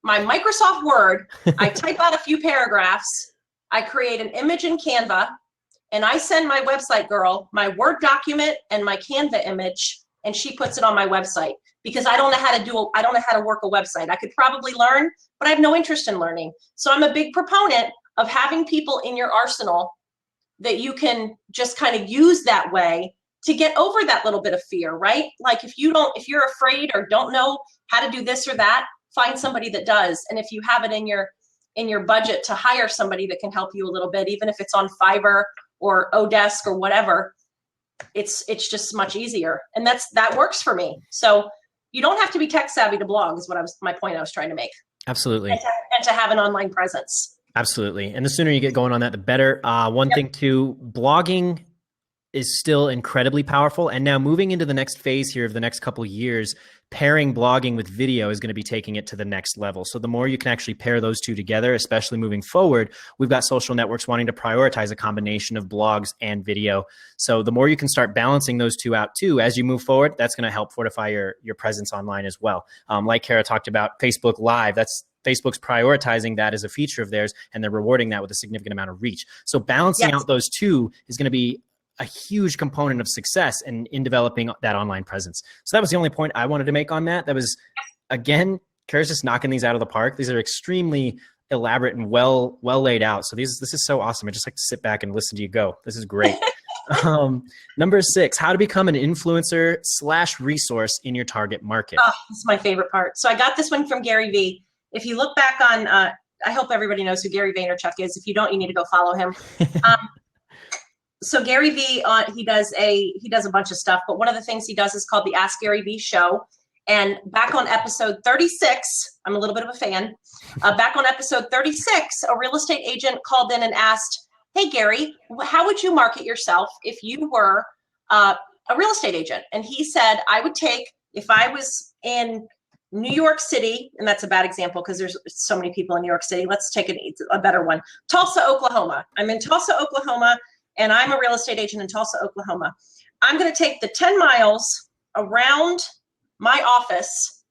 my Microsoft Word, I type out a few paragraphs, I create an image in Canva, and I send my website girl my Word document and my Canva image, and she puts it on my website, because I don't know how to work a website. I could probably learn, but I have no interest in learning. So I'm a big proponent of having people in your arsenal that you can just kind of use that way to get over that little bit of fear, right? Like if you're afraid or don't know how to do this or that, find somebody that does. And if you have it in your budget to hire somebody that can help you a little bit, even if it's on Fiverr or Odesk or whatever, it's just much easier. And that works for me. So you don't have to be tech savvy to blog is my point I was trying to make. Absolutely. And to have an online presence. Absolutely. And the sooner you get going on that, the better. One thing too, blogging is still incredibly powerful. And now moving into the next phase here of the next couple of years, pairing blogging with video is going to be taking it to the next level. So the more you can actually pair those two together, especially moving forward, we've got social networks wanting to prioritize a combination of blogs and video. So the more you can start balancing those two out too, as you move forward, that's going to help fortify your presence online as well. Like Kara talked about, Facebook Live, Facebook's prioritizing that as a feature of theirs, and they're rewarding that with a significant amount of reach. So balancing out those two is going to be a huge component of success in developing that online presence. So that was the only point I wanted to make on that. That was, again, Kara's just knocking these out of the park. These are extremely elaborate and well laid out. So this is so awesome. I just like to sit back and listen to you go. This is great. Number 6, how to become an influencer / resource in your target market. Oh, this is my favorite part. So I got this one from Gary Vee. If you look back on, I hope everybody knows who Gary Vaynerchuk is. If you don't, you need to go follow him. So Gary Vee, he does a bunch of stuff, but one of the things he does is called the Ask Gary Vee Show. And back on episode 36, I'm a little bit of a fan. Back on episode 36, a real estate agent called in and asked, "Hey Gary, how would you market yourself if you were a real estate agent?" And he said, "I would take, if I was in New York City," and that's a bad example because there's so many people in New York City. Let's take a better one. Tulsa, Oklahoma. I'm in Tulsa, Oklahoma, and I'm a real estate agent in Tulsa, Oklahoma. I'm going to take the 10 miles around my office,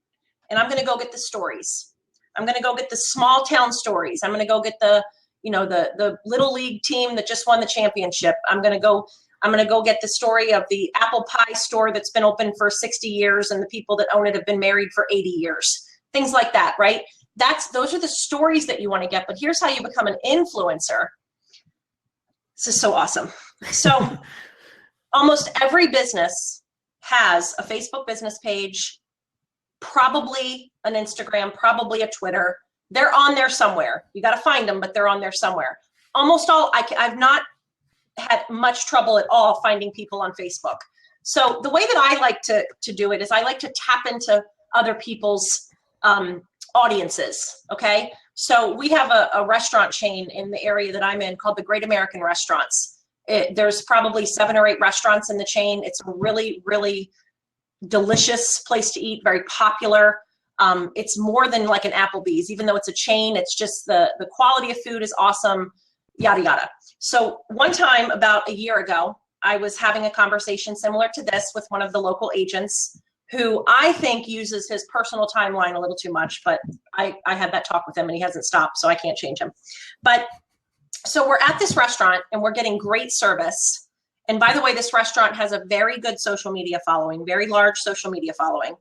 and I'm going to go get the stories. I'm going to go get the small town stories. I'm going to go get the little league team that just won the championship. I'm going to go get the story of the apple pie store that's been open for 60 years and the people that own it have been married for 80 years. Things like that, right? Those are the stories that you want to get. But here's how you become an influencer. This is so awesome. So almost every business has a Facebook business page, probably an Instagram, probably a Twitter. They're on there somewhere. You got to find them, but they're on there somewhere. Almost all, I've not had much trouble at all finding people on Facebook. So the way that I like to do it is I like to tap into other people's audiences. Okay. So we have a restaurant chain in the area that I'm in called the Great American Restaurants. There's probably 7 or 8 restaurants in the chain. It's a really, really delicious place to eat, very popular. It's more than like an Applebee's, even though it's a chain. It's just the quality of food is awesome, yada, yada. So one time about a year ago, I was having a conversation similar to this with one of the local agents who I think uses his personal timeline a little too much, but I had that talk with him and he hasn't stopped, so I can't change him. But so we're at this restaurant and we're getting great service. And by the way, this restaurant has a very good social media following, very large social media following.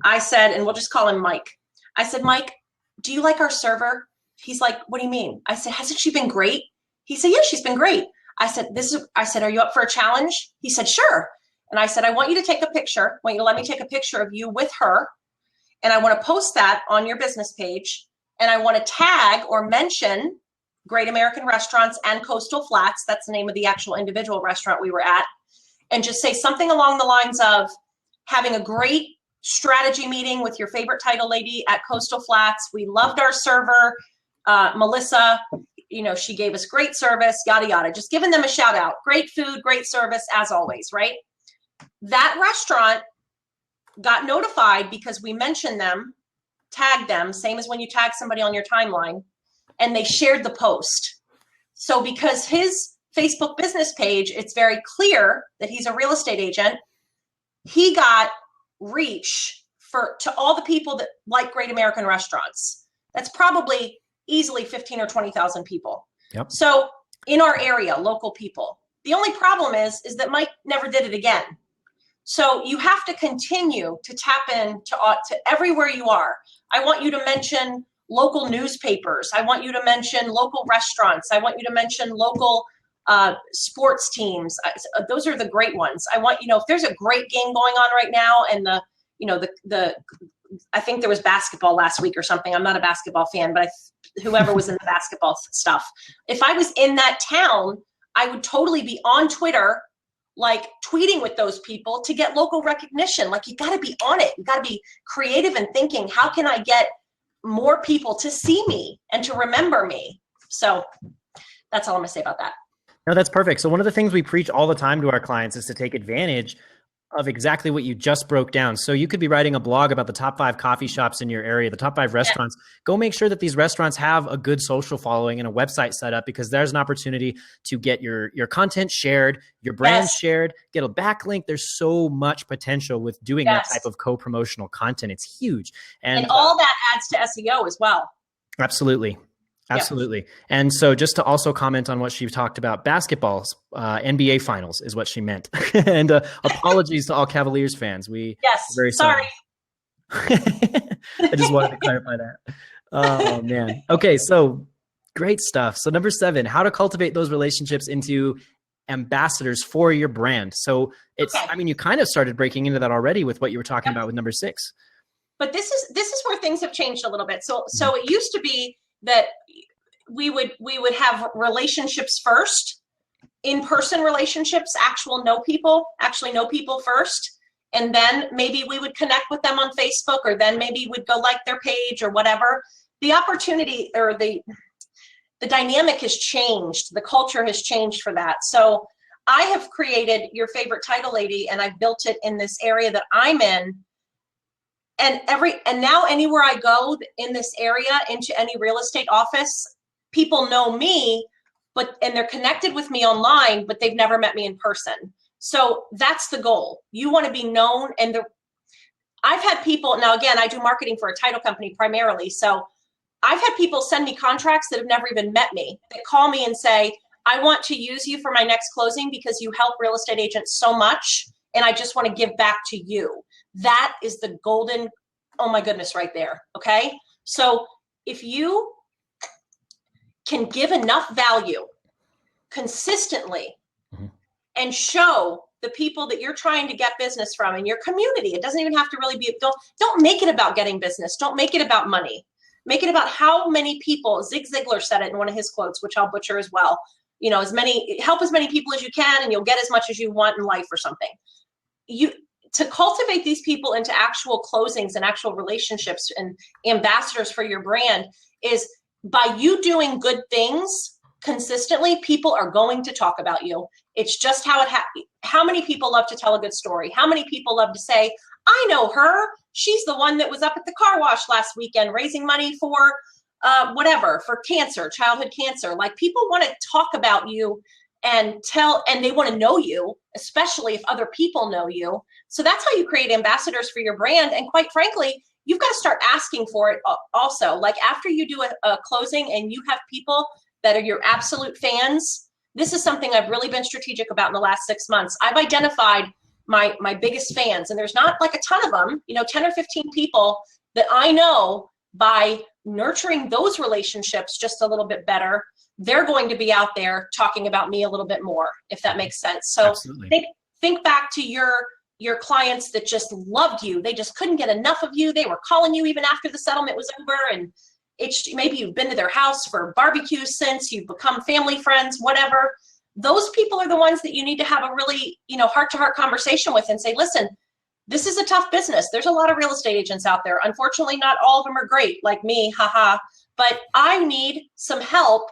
I said, and we'll just call him Mike. I said, "Mike, do you like our server?" He's like, "What do you mean?" I said, "Hasn't she been great?" He said, "Yeah, she's been great." I said, "Are you up for a challenge?" He said, "Sure." And I said, "I want you to take a picture. I want you to let me take a picture of you with her. And I want to post that on your business page. And I want to tag or mention Great American Restaurants and Coastal Flats." That's the name of the actual individual restaurant we were at. And just say something along the lines of having a great strategy meeting with your favorite title lady at Coastal Flats. We loved our server, Melissa. She gave us great service, yada, yada. Just giving them a shout out. Great food, great service, as always, right? That restaurant got notified because we mentioned them, tagged them, same as when you tag somebody on your timeline, and they shared the post. So because his Facebook business page, it's very clear that he's a real estate agent. He got reach to all the people that like Great American Restaurants. That's probably easily 15 or 20,000 people. Yep. So in our area, local people. The only problem is that Mike never did it again. So you have to continue to tap into to everywhere you are. I want you to mention local newspapers. I want you to mention local restaurants. I want you to mention local sports teams. Those are the great ones. I want, if there's a great game going on right now, and I think there was basketball last week or something. I'm not a basketball fan, but whoever was in the basketball stuff, if I was in that town, I would totally be on Twitter, like tweeting with those people to get local recognition. Like, you got to be on it. You got to be creative and thinking, how can I get more people to see me and to remember me? So that's all I'm gonna say about that. No, that's perfect. So one of the things we preach all the time to our clients is to take advantage of exactly what you just broke down. So you could be writing a blog about the top 5 coffee shops in your area, the top 5 restaurants. Yeah. Go make sure that these restaurants have a good social following and a website set up, because there's an opportunity to get your content shared, your brand shared, get a backlink. There's so much potential with doing that type of co-promotional content. It's huge. And all that adds to SEO as well. Absolutely. Absolutely. Yep. And so just to also comment on what she talked about, basketball, NBA finals is what she meant. And apologies to all Cavaliers fans. Very sorry. I just wanted to clarify that. Oh, man. Okay. So great stuff. So number 7, how to cultivate those relationships into ambassadors for your brand. So it's, I mean, you kind of started breaking into that already with what you were talking about with number 6. But this is where things have changed a little bit. So it used to be that we would have relationships first, in-person relationships, actually know people first, and then maybe we would connect with them on Facebook, or then maybe we'd go like their page or whatever. The opportunity or the dynamic has changed. The culture has changed for that. So I have created Your Favorite Title Lady, and I've built it in this area that I'm in. And now anywhere I go in this area, into any real estate office, people know me, and they're connected with me online, but they've never met me in person. So that's the goal. You want to be known. And I've had people, now again, I do marketing for a title company primarily. So I've had people send me contracts that have never even met me, that call me and say, I want to use you for my next closing because you help real estate agents so much, and I just want to give back to you. That is the golden, oh my goodness, right there. Okay. So if you can give enough value consistently and show the people that you're trying to get business from in your community, it doesn't even have to really be, don't make it about getting business. Don't make it about money. Make it about how many people, Zig Ziglar said it in one of his quotes, which I'll butcher as well. Help as many people as you can, and you'll get as much as you want in life or something. To cultivate these people into actual closings and actual relationships and ambassadors for your brand is by you doing good things consistently. People are going to talk about you. It's just how it happens. How many people love to tell a good story? How many people love to say, I know her. She's the one that was up at the car wash last weekend raising money for for cancer, childhood cancer. Like, people want to talk about you and they want to know you, especially if other people know you. So that's how you create ambassadors for your brand. And quite frankly, you've got to start asking for it also. Like, after you do a closing and you have people that are your absolute fans, this is something I've really been strategic about in the last 6 months. I've identified my biggest fans, and there's not like a ton of them, 10 or 15 people that I know. By nurturing those relationships just a little bit better, they're going to be out there talking about me a little bit more, if that makes sense. So think back to your clients that just loved you. They just couldn't get enough of you. They were calling you even after the settlement was over, and maybe you've been to their house for barbecues since, you've become family friends, whatever. Those people are the ones that you need to have a really, heart-to-heart conversation with and say, listen, this is a tough business. There's a lot of real estate agents out there. Unfortunately, not all of them are great, like me, haha. But I need some help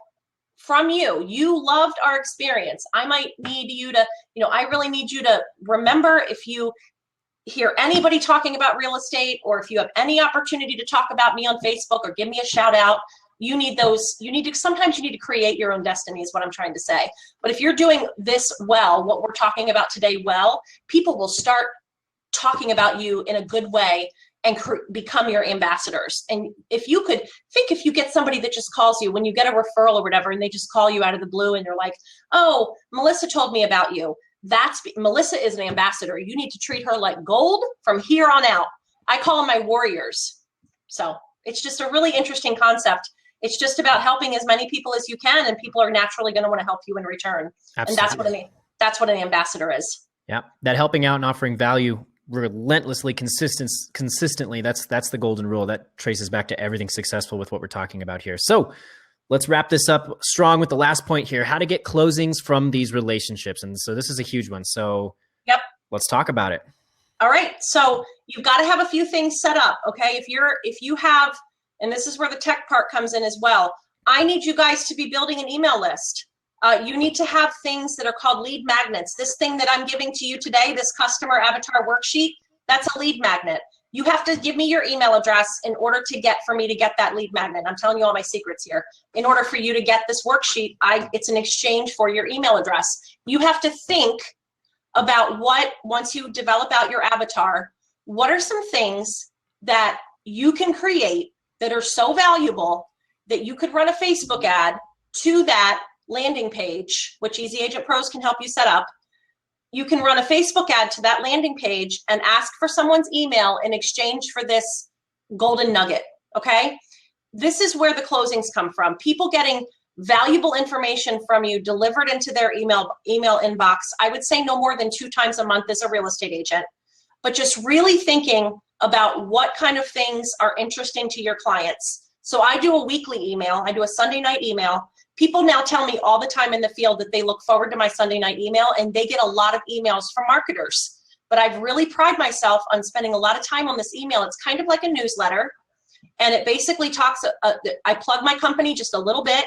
from you. You loved our experience. I might need you to, I really need you to remember, if you hear anybody talking about real estate, or if you have any opportunity to talk about me on Facebook or give me a shout out, you need those, sometimes you need to create your own destiny is what I'm trying to say. But if you're doing this well, what we're talking about today well, people will start talking about you in a good way and become your ambassadors. And if you could think, if you get somebody that just calls you when you get a referral or whatever, and they just call you out of the blue and they're like, oh, Melissa told me about you. Melissa is an ambassador. You need to treat her like gold from here on out. I call them my warriors. So it's just a really interesting concept. It's just about helping as many people as you can, and people are naturally going to want to help you in return. Absolutely. And that's what an ambassador is. Yeah, that helping out and offering value relentlessly, consistently. That's the golden rule that traces back to everything successful with what we're talking about here. So let's wrap this up strong with the last point here: how to get closings from these relationships. And so this is a huge one. So let's talk about it. All right. So you've got to have a few things set up. Okay. If you have, and this is where the tech part comes in as well. I need you guys to be building an email list. You need to have things that are called lead magnets. This thing that I'm giving to you today, this customer avatar worksheet, that's a lead magnet. You have to give me your email address in order for me to get that lead magnet. I'm telling you all my secrets here. In order for you to get this worksheet, it's an exchange for your email address. You have to think about once you develop out your avatar, what are some things that you can create that are so valuable that you could run a Facebook ad to that landing page, which Easy Agent Pros can help you set up. You can run a Facebook ad to that landing page and ask for someone's email in exchange for this golden nugget, okay? This is where the closings come from. People getting valuable information from you delivered into their email inbox. I would say no more than 2 times a month as a real estate agent, but just really thinking about what kind of things are interesting to your clients. So I do a weekly email. I do a Sunday night email. People now tell me all the time in the field that they look forward to my Sunday night email, and they get a lot of emails from marketers. But I've really pride myself on spending a lot of time on this email. It's kind of like a newsletter, and it basically talks, I plug my company just a little bit,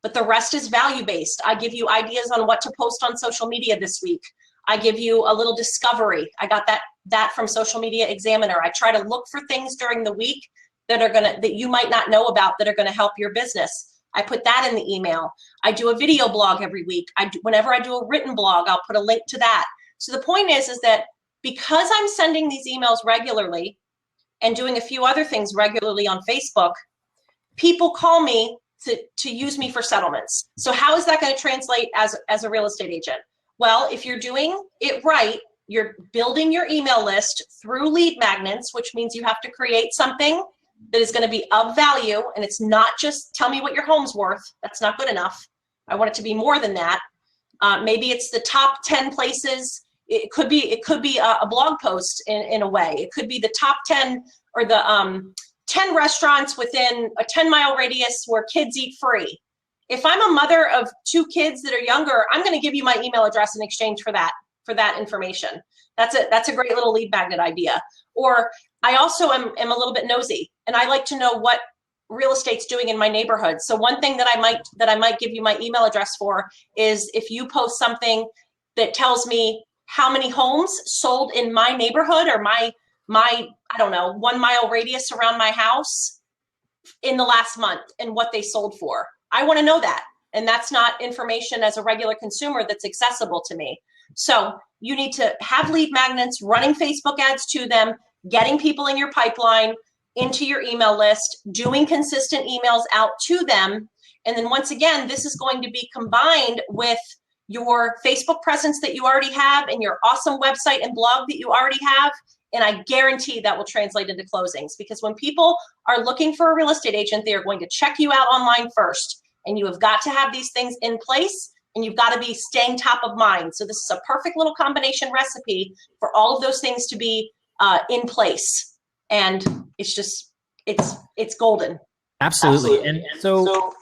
but the rest is value-based. I give you ideas on what to post on social media this week. I give you a little discovery. I got that from Social Media Examiner. I try to look for things during the week that you might not know about that are gonna help your business. I put that in the email. I do a video blog every week. Whenever I do a written blog, I'll put a link to that. So the point is that because I'm sending these emails regularly and doing a few other things regularly on Facebook, people call me to use me for settlements. So how is that going to translate as a real estate agent? Well, if you're doing it right, you're building your email list through lead magnets, which means you have to create something that is going to be of value, and it's not just tell me what your home's worth. That's not good enough. I want it to be more than that. Maybe it's the top 10 places. It could be a blog post in a way. It could be the top 10 or the 10 restaurants within a 10-mile radius where kids eat free. If I'm a mother of 2 kids that are younger, I'm going to give you my email address in exchange for that information. That's a great little lead magnet idea. Or I also am a little bit nosy, and I like to know what real estate's doing in my neighborhood. So one thing that I might give you my email address for is if you post something that tells me how many homes sold in my neighborhood or my I don't know, 1-mile radius around my house in the last month and what they sold for. I want to know that. And that's not information as a regular consumer that's accessible to me. So you need to have lead magnets, running Facebook ads to them, getting people in your pipeline, into your email list, doing consistent emails out to them. And then once again, this is going to be combined with your Facebook presence that you already have and your awesome website and blog that you already have. And I guarantee that will translate into closings, because when people are looking for a real estate agent, they are going to check you out online first. And you have got to have these things in place, and you've got to be staying top of mind. So this is a perfect little combination recipe for all of those things to be in place. And it's golden. Absolutely. And so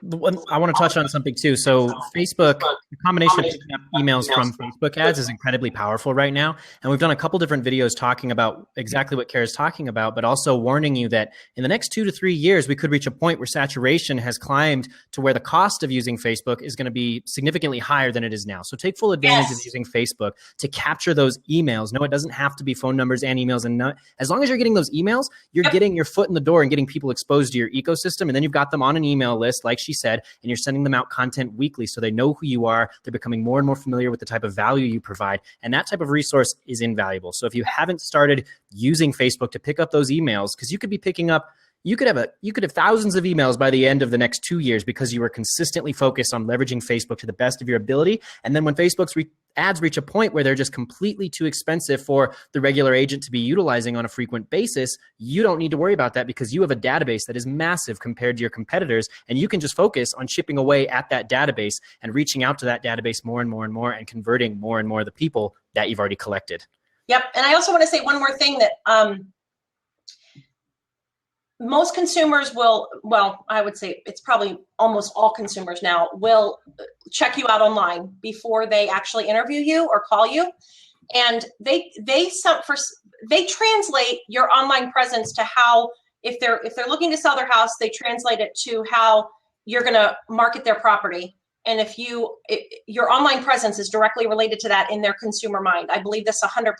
I want to touch on something too. So Facebook, the combination of picking up emails from Facebook ads is incredibly powerful right now. And we've done a couple different videos talking about exactly what Kara's talking about, but also warning you that in the next 2 to 3 years, we could reach a point where saturation has climbed to where the cost of using Facebook is going to be significantly higher than it is now. So take full advantage of using Facebook to capture those emails. No, it doesn't have to be phone numbers and emails. And as long as you're getting those emails, you're getting your foot in the door and getting people exposed to your ecosystem. And then you've got them on an email list, like she said, and you're sending them out content weekly so they know who you are. They're becoming more and more familiar with the type of value you provide. And that type of resource is invaluable. So if you haven't started using Facebook to pick up those emails, because you could be picking up, you could have thousands of emails by the end of the next 2 years because you were consistently focused on leveraging Facebook to the best of your ability. And then when Facebook's ads reach a point where they're just completely too expensive for the regular agent to be utilizing on a frequent basis, you don't need to worry about that because you have a database that is massive compared to your competitors. And you can just focus on chipping away at that database and reaching out to that database more and more and more and converting more and more of the people that you've already collected. Yep. And I also want to say one more thing that, most consumers will, well, I would say it's probably almost all consumers now will check you out online before they actually interview you or call you. And they translate your online presence to how, if they're looking to sell their house, they translate it to how you're going to market their property. And if your online presence is directly related to that in their consumer mind. I believe this 100%.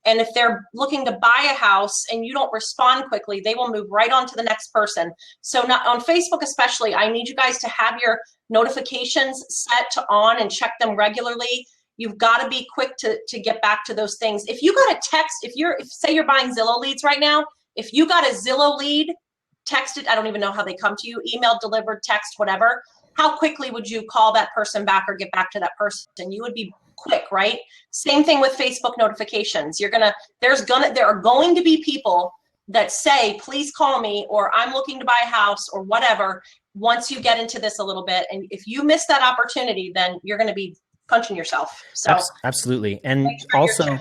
And if they're looking to buy a house and you don't respond quickly, they will move right on to the next person. So not on Facebook especially, I need you guys to have your notifications set to on and check them regularly. You've got to be quick to get back to those things. If you got a text, if say you're buying Zillow leads right now, if you got a Zillow lead, text it, I don't even know how they come to you, email, delivered, text, whatever. How quickly would you call that person back or get back to that person? You would be quick, right? Same thing with Facebook notifications. There are going to be people that say, please call me, or I'm looking to buy a house or whatever, once you get into this a little bit. And if you miss that opportunity, then you're going to be punching yourself. So absolutely. And also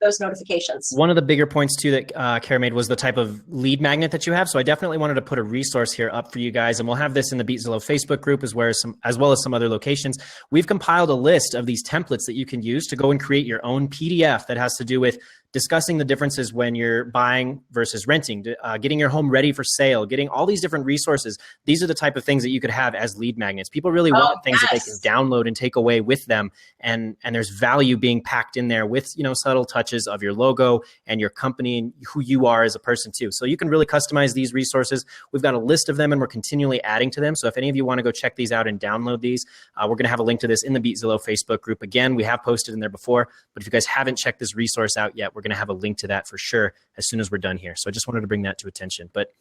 those notifications. One of the bigger points too that Kara made was the type of lead magnet that you have. So I definitely wanted to put a resource here up for you guys, and we'll have this in the Beat Zillow Facebook group as well as some other locations. We've compiled a list of these templates that you can use to go and create your own PDF that has to do with discussing the differences when you're buying versus renting, getting your home ready for sale, getting all these different resources. These are the type of things that you could have as lead magnets. People really want things that they can download and take away with them. And there's value being packed in there with, subtle touches of your logo and your company and who you are as a person too. So you can really customize these resources. We've got a list of them and we're continually adding to them. So if any of you want to go check these out and download these, we're going to have a link to this in the Beat Zillow Facebook group. Again, we have posted in there before, but if you guys haven't checked this resource out yet, we're going to have a link to that for sure as soon as we're done here. So I just wanted to bring that to attention. But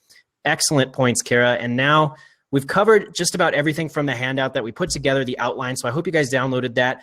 excellent points, Kara. And now we've covered just about everything from the handout that we put together, the outline. So I hope you guys downloaded that.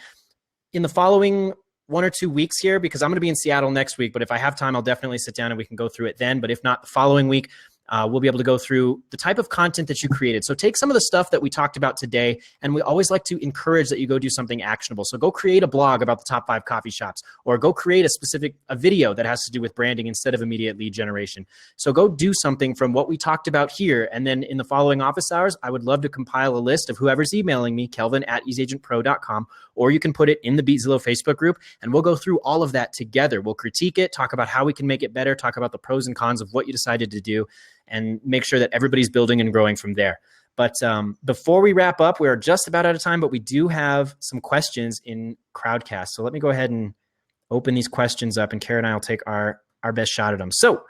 In the following 1 or 2 weeks here, because I'm going to be in Seattle next week, but if I have time, I'll definitely sit down and we can go through it then. But if not, the following week, we'll be able to go through the type of content that you created. So take some of the stuff that we talked about today, and we always like to encourage that you go do something actionable. So go create a blog about the top 5 coffee shops, or go create a video that has to do with branding instead of immediate lead generation. So go do something from what we talked about here. And then in the following office hours, I would love to compile a list of whoever's emailing me, kelvin@easyagentpro.com, or you can put it in the Beat Zillow Facebook group, and we'll go through all of that together. We'll critique it, talk about how we can make it better, talk about the pros and cons of what you decided to do, and make sure that everybody's building and growing from there. But before we wrap up, we're just about out of time, but we do have some questions in Crowdcast. So let me go ahead and open these questions up, and Kara and I will take our best shot at them. So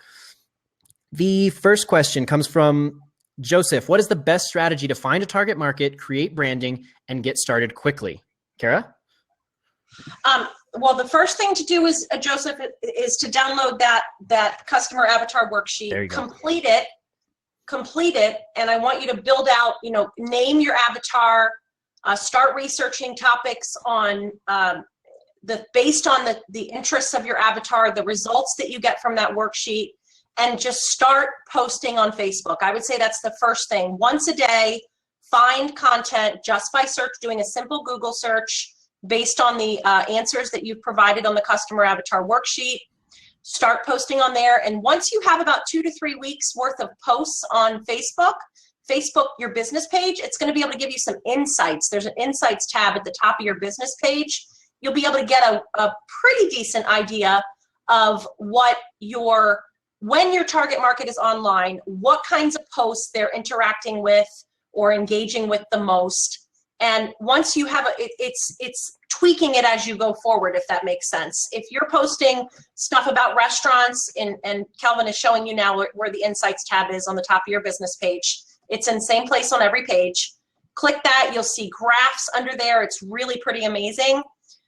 the first question comes from Joseph. What is the best strategy to find a target market, create branding, and get started quickly? Kara? Well, the first thing to do is, Joseph, is to download that customer avatar worksheet. There you go. Complete it, and I want you to build out, name your avatar, start researching topics on based on the interests of your avatar, the results that you get from that worksheet, and just start posting on Facebook. I would say that's the first thing. Once a day, find content just by doing a simple Google search based on the answers that you've provided on the customer avatar worksheet. Start posting on there. And once you have about 2 to 3 weeks worth of posts on Facebook, Facebook, your business page, it's going to be able to give you some insights. There's an insights tab at the top of your business page. You'll be able to get a pretty decent idea of when your target market is online, what kinds of posts they're interacting with or engaging with the most. And once you have it's tweaking it as you go forward, if that makes sense. If you're posting stuff about restaurants, and Kelvin is showing you now where the Insights tab is on the top of your business page. It's in the same place on every page. Click that, you'll see graphs under there. It's really pretty amazing.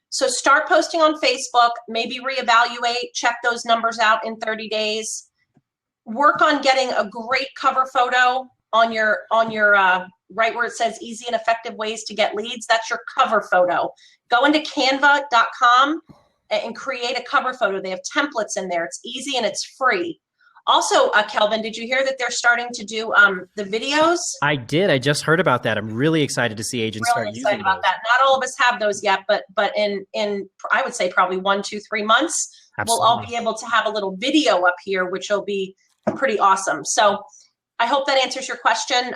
So start posting on Facebook, maybe reevaluate, check those numbers out in 30 days. Work on getting a great cover photo on your right where it says easy and effective ways to get leads. That's your cover photo. Go into canva.com and create a cover photo. They have templates in there. It's easy and it's free. Also, Kelvin, did you hear that they're starting to do the videos? I did. I just heard about that. I'm really excited to see agents start using those. Really excited about that. Not all of us have those yet, but in I would say probably 1, 2, 3 months, Absolutely. We'll all be able to have a little video up here, which will be pretty awesome. So I hope that answers your question.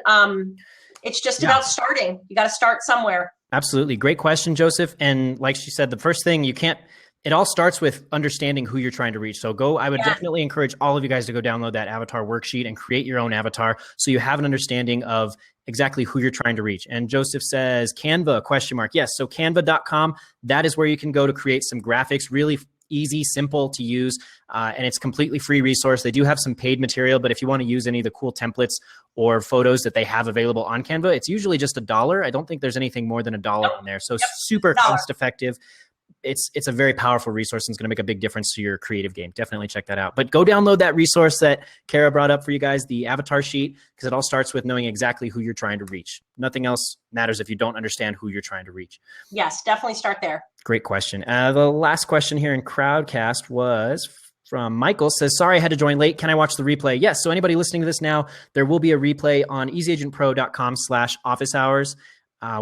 It's just about starting. You got to start somewhere. Absolutely. Great question, Joseph. And like she said, the first thing it all starts with understanding who you're trying to reach. So I would definitely encourage all of you guys to go download that avatar worksheet and create your own avatar so you have an understanding of exactly who you're trying to reach. And Joseph says, Canva, ? Yes. So canva.com, that is where you can go to create some graphics, really easy, simple to use, and it's completely free resource. They do have some paid material, but if you want to use any of the cool templates or photos that they have available on Canva, it's usually just $1. I don't think there's anything more than $1 in there. So super cost effective. It's a very powerful resource and it's going to make a big difference to your creative game. Definitely check that out. But go download that resource that Kara brought up for you guys, the avatar sheet, because it all starts with knowing exactly who you're trying to reach. Nothing else matters if you don't understand who you're trying to reach. Yes, definitely start there. Great question. The last question here in Crowdcast was from Michael. Says, sorry, I had to join late. Can I watch the replay? Yes. So anybody listening to this now, there will be a replay on easyagentpro.com/office hours.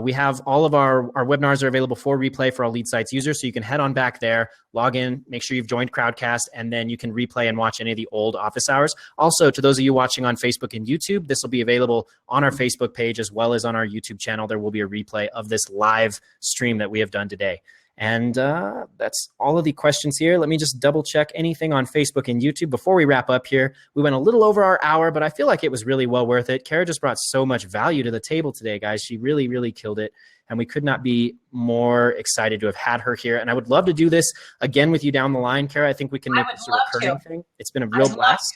We have all of our webinars are available for replay for all Lead Sites users. So you can head on back there, log in, make sure you've joined Crowdcast, and then you can replay and watch any of the old office hours. Also, to those of you watching on Facebook and YouTube, this will be available on our Facebook page as well as on our YouTube channel. There will be a replay of this live stream that we have done today. And that's all of the questions here. Let me just double check anything on Facebook and YouTube before we wrap up here. We went a little over our hour, but I feel like it was really well worth it. Kara just brought so much value to the table today, guys. She really, really killed it. And we could not be more excited to have had her here. And I would love to do this again with you down the line, Kara. I think we can make this a recurring thing. It's been a real blast.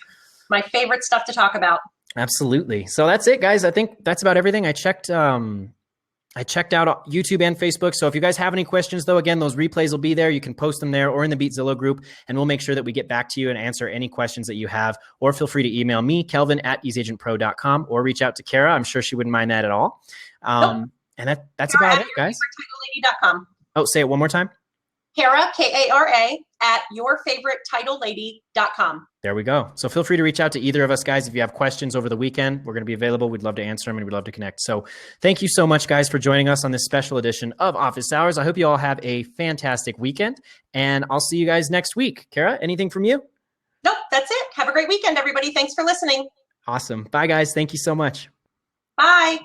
My favorite stuff to talk about. Absolutely. So that's it, guys. I think that's about everything. I checked out YouTube and Facebook. So if you guys have any questions, though, again, those replays will be there. You can post them there or in the BeatZillow group, and we'll make sure that we get back to you and answer any questions that you have. Or feel free to email me, Kelvin@easyagentpro.com, or reach out to Kara. I'm sure she wouldn't mind that at all. And that's about it, guys. YourFavoriteTitleLady.com. Oh, say it one more time. Kara, Kara, at YourFavoriteTitleLady.com. There we go. So feel free to reach out to either of us, guys. If you have questions over the weekend, we're going to be available. We'd love to answer them and we'd love to connect. So thank you so much, guys, for joining us on this special edition of Office Hours. I hope you all have a fantastic weekend, and I'll see you guys next week. Kara, anything from you? Nope, that's it. Have a great weekend, everybody. Thanks for listening. Awesome. Bye, guys. Thank you so much. Bye.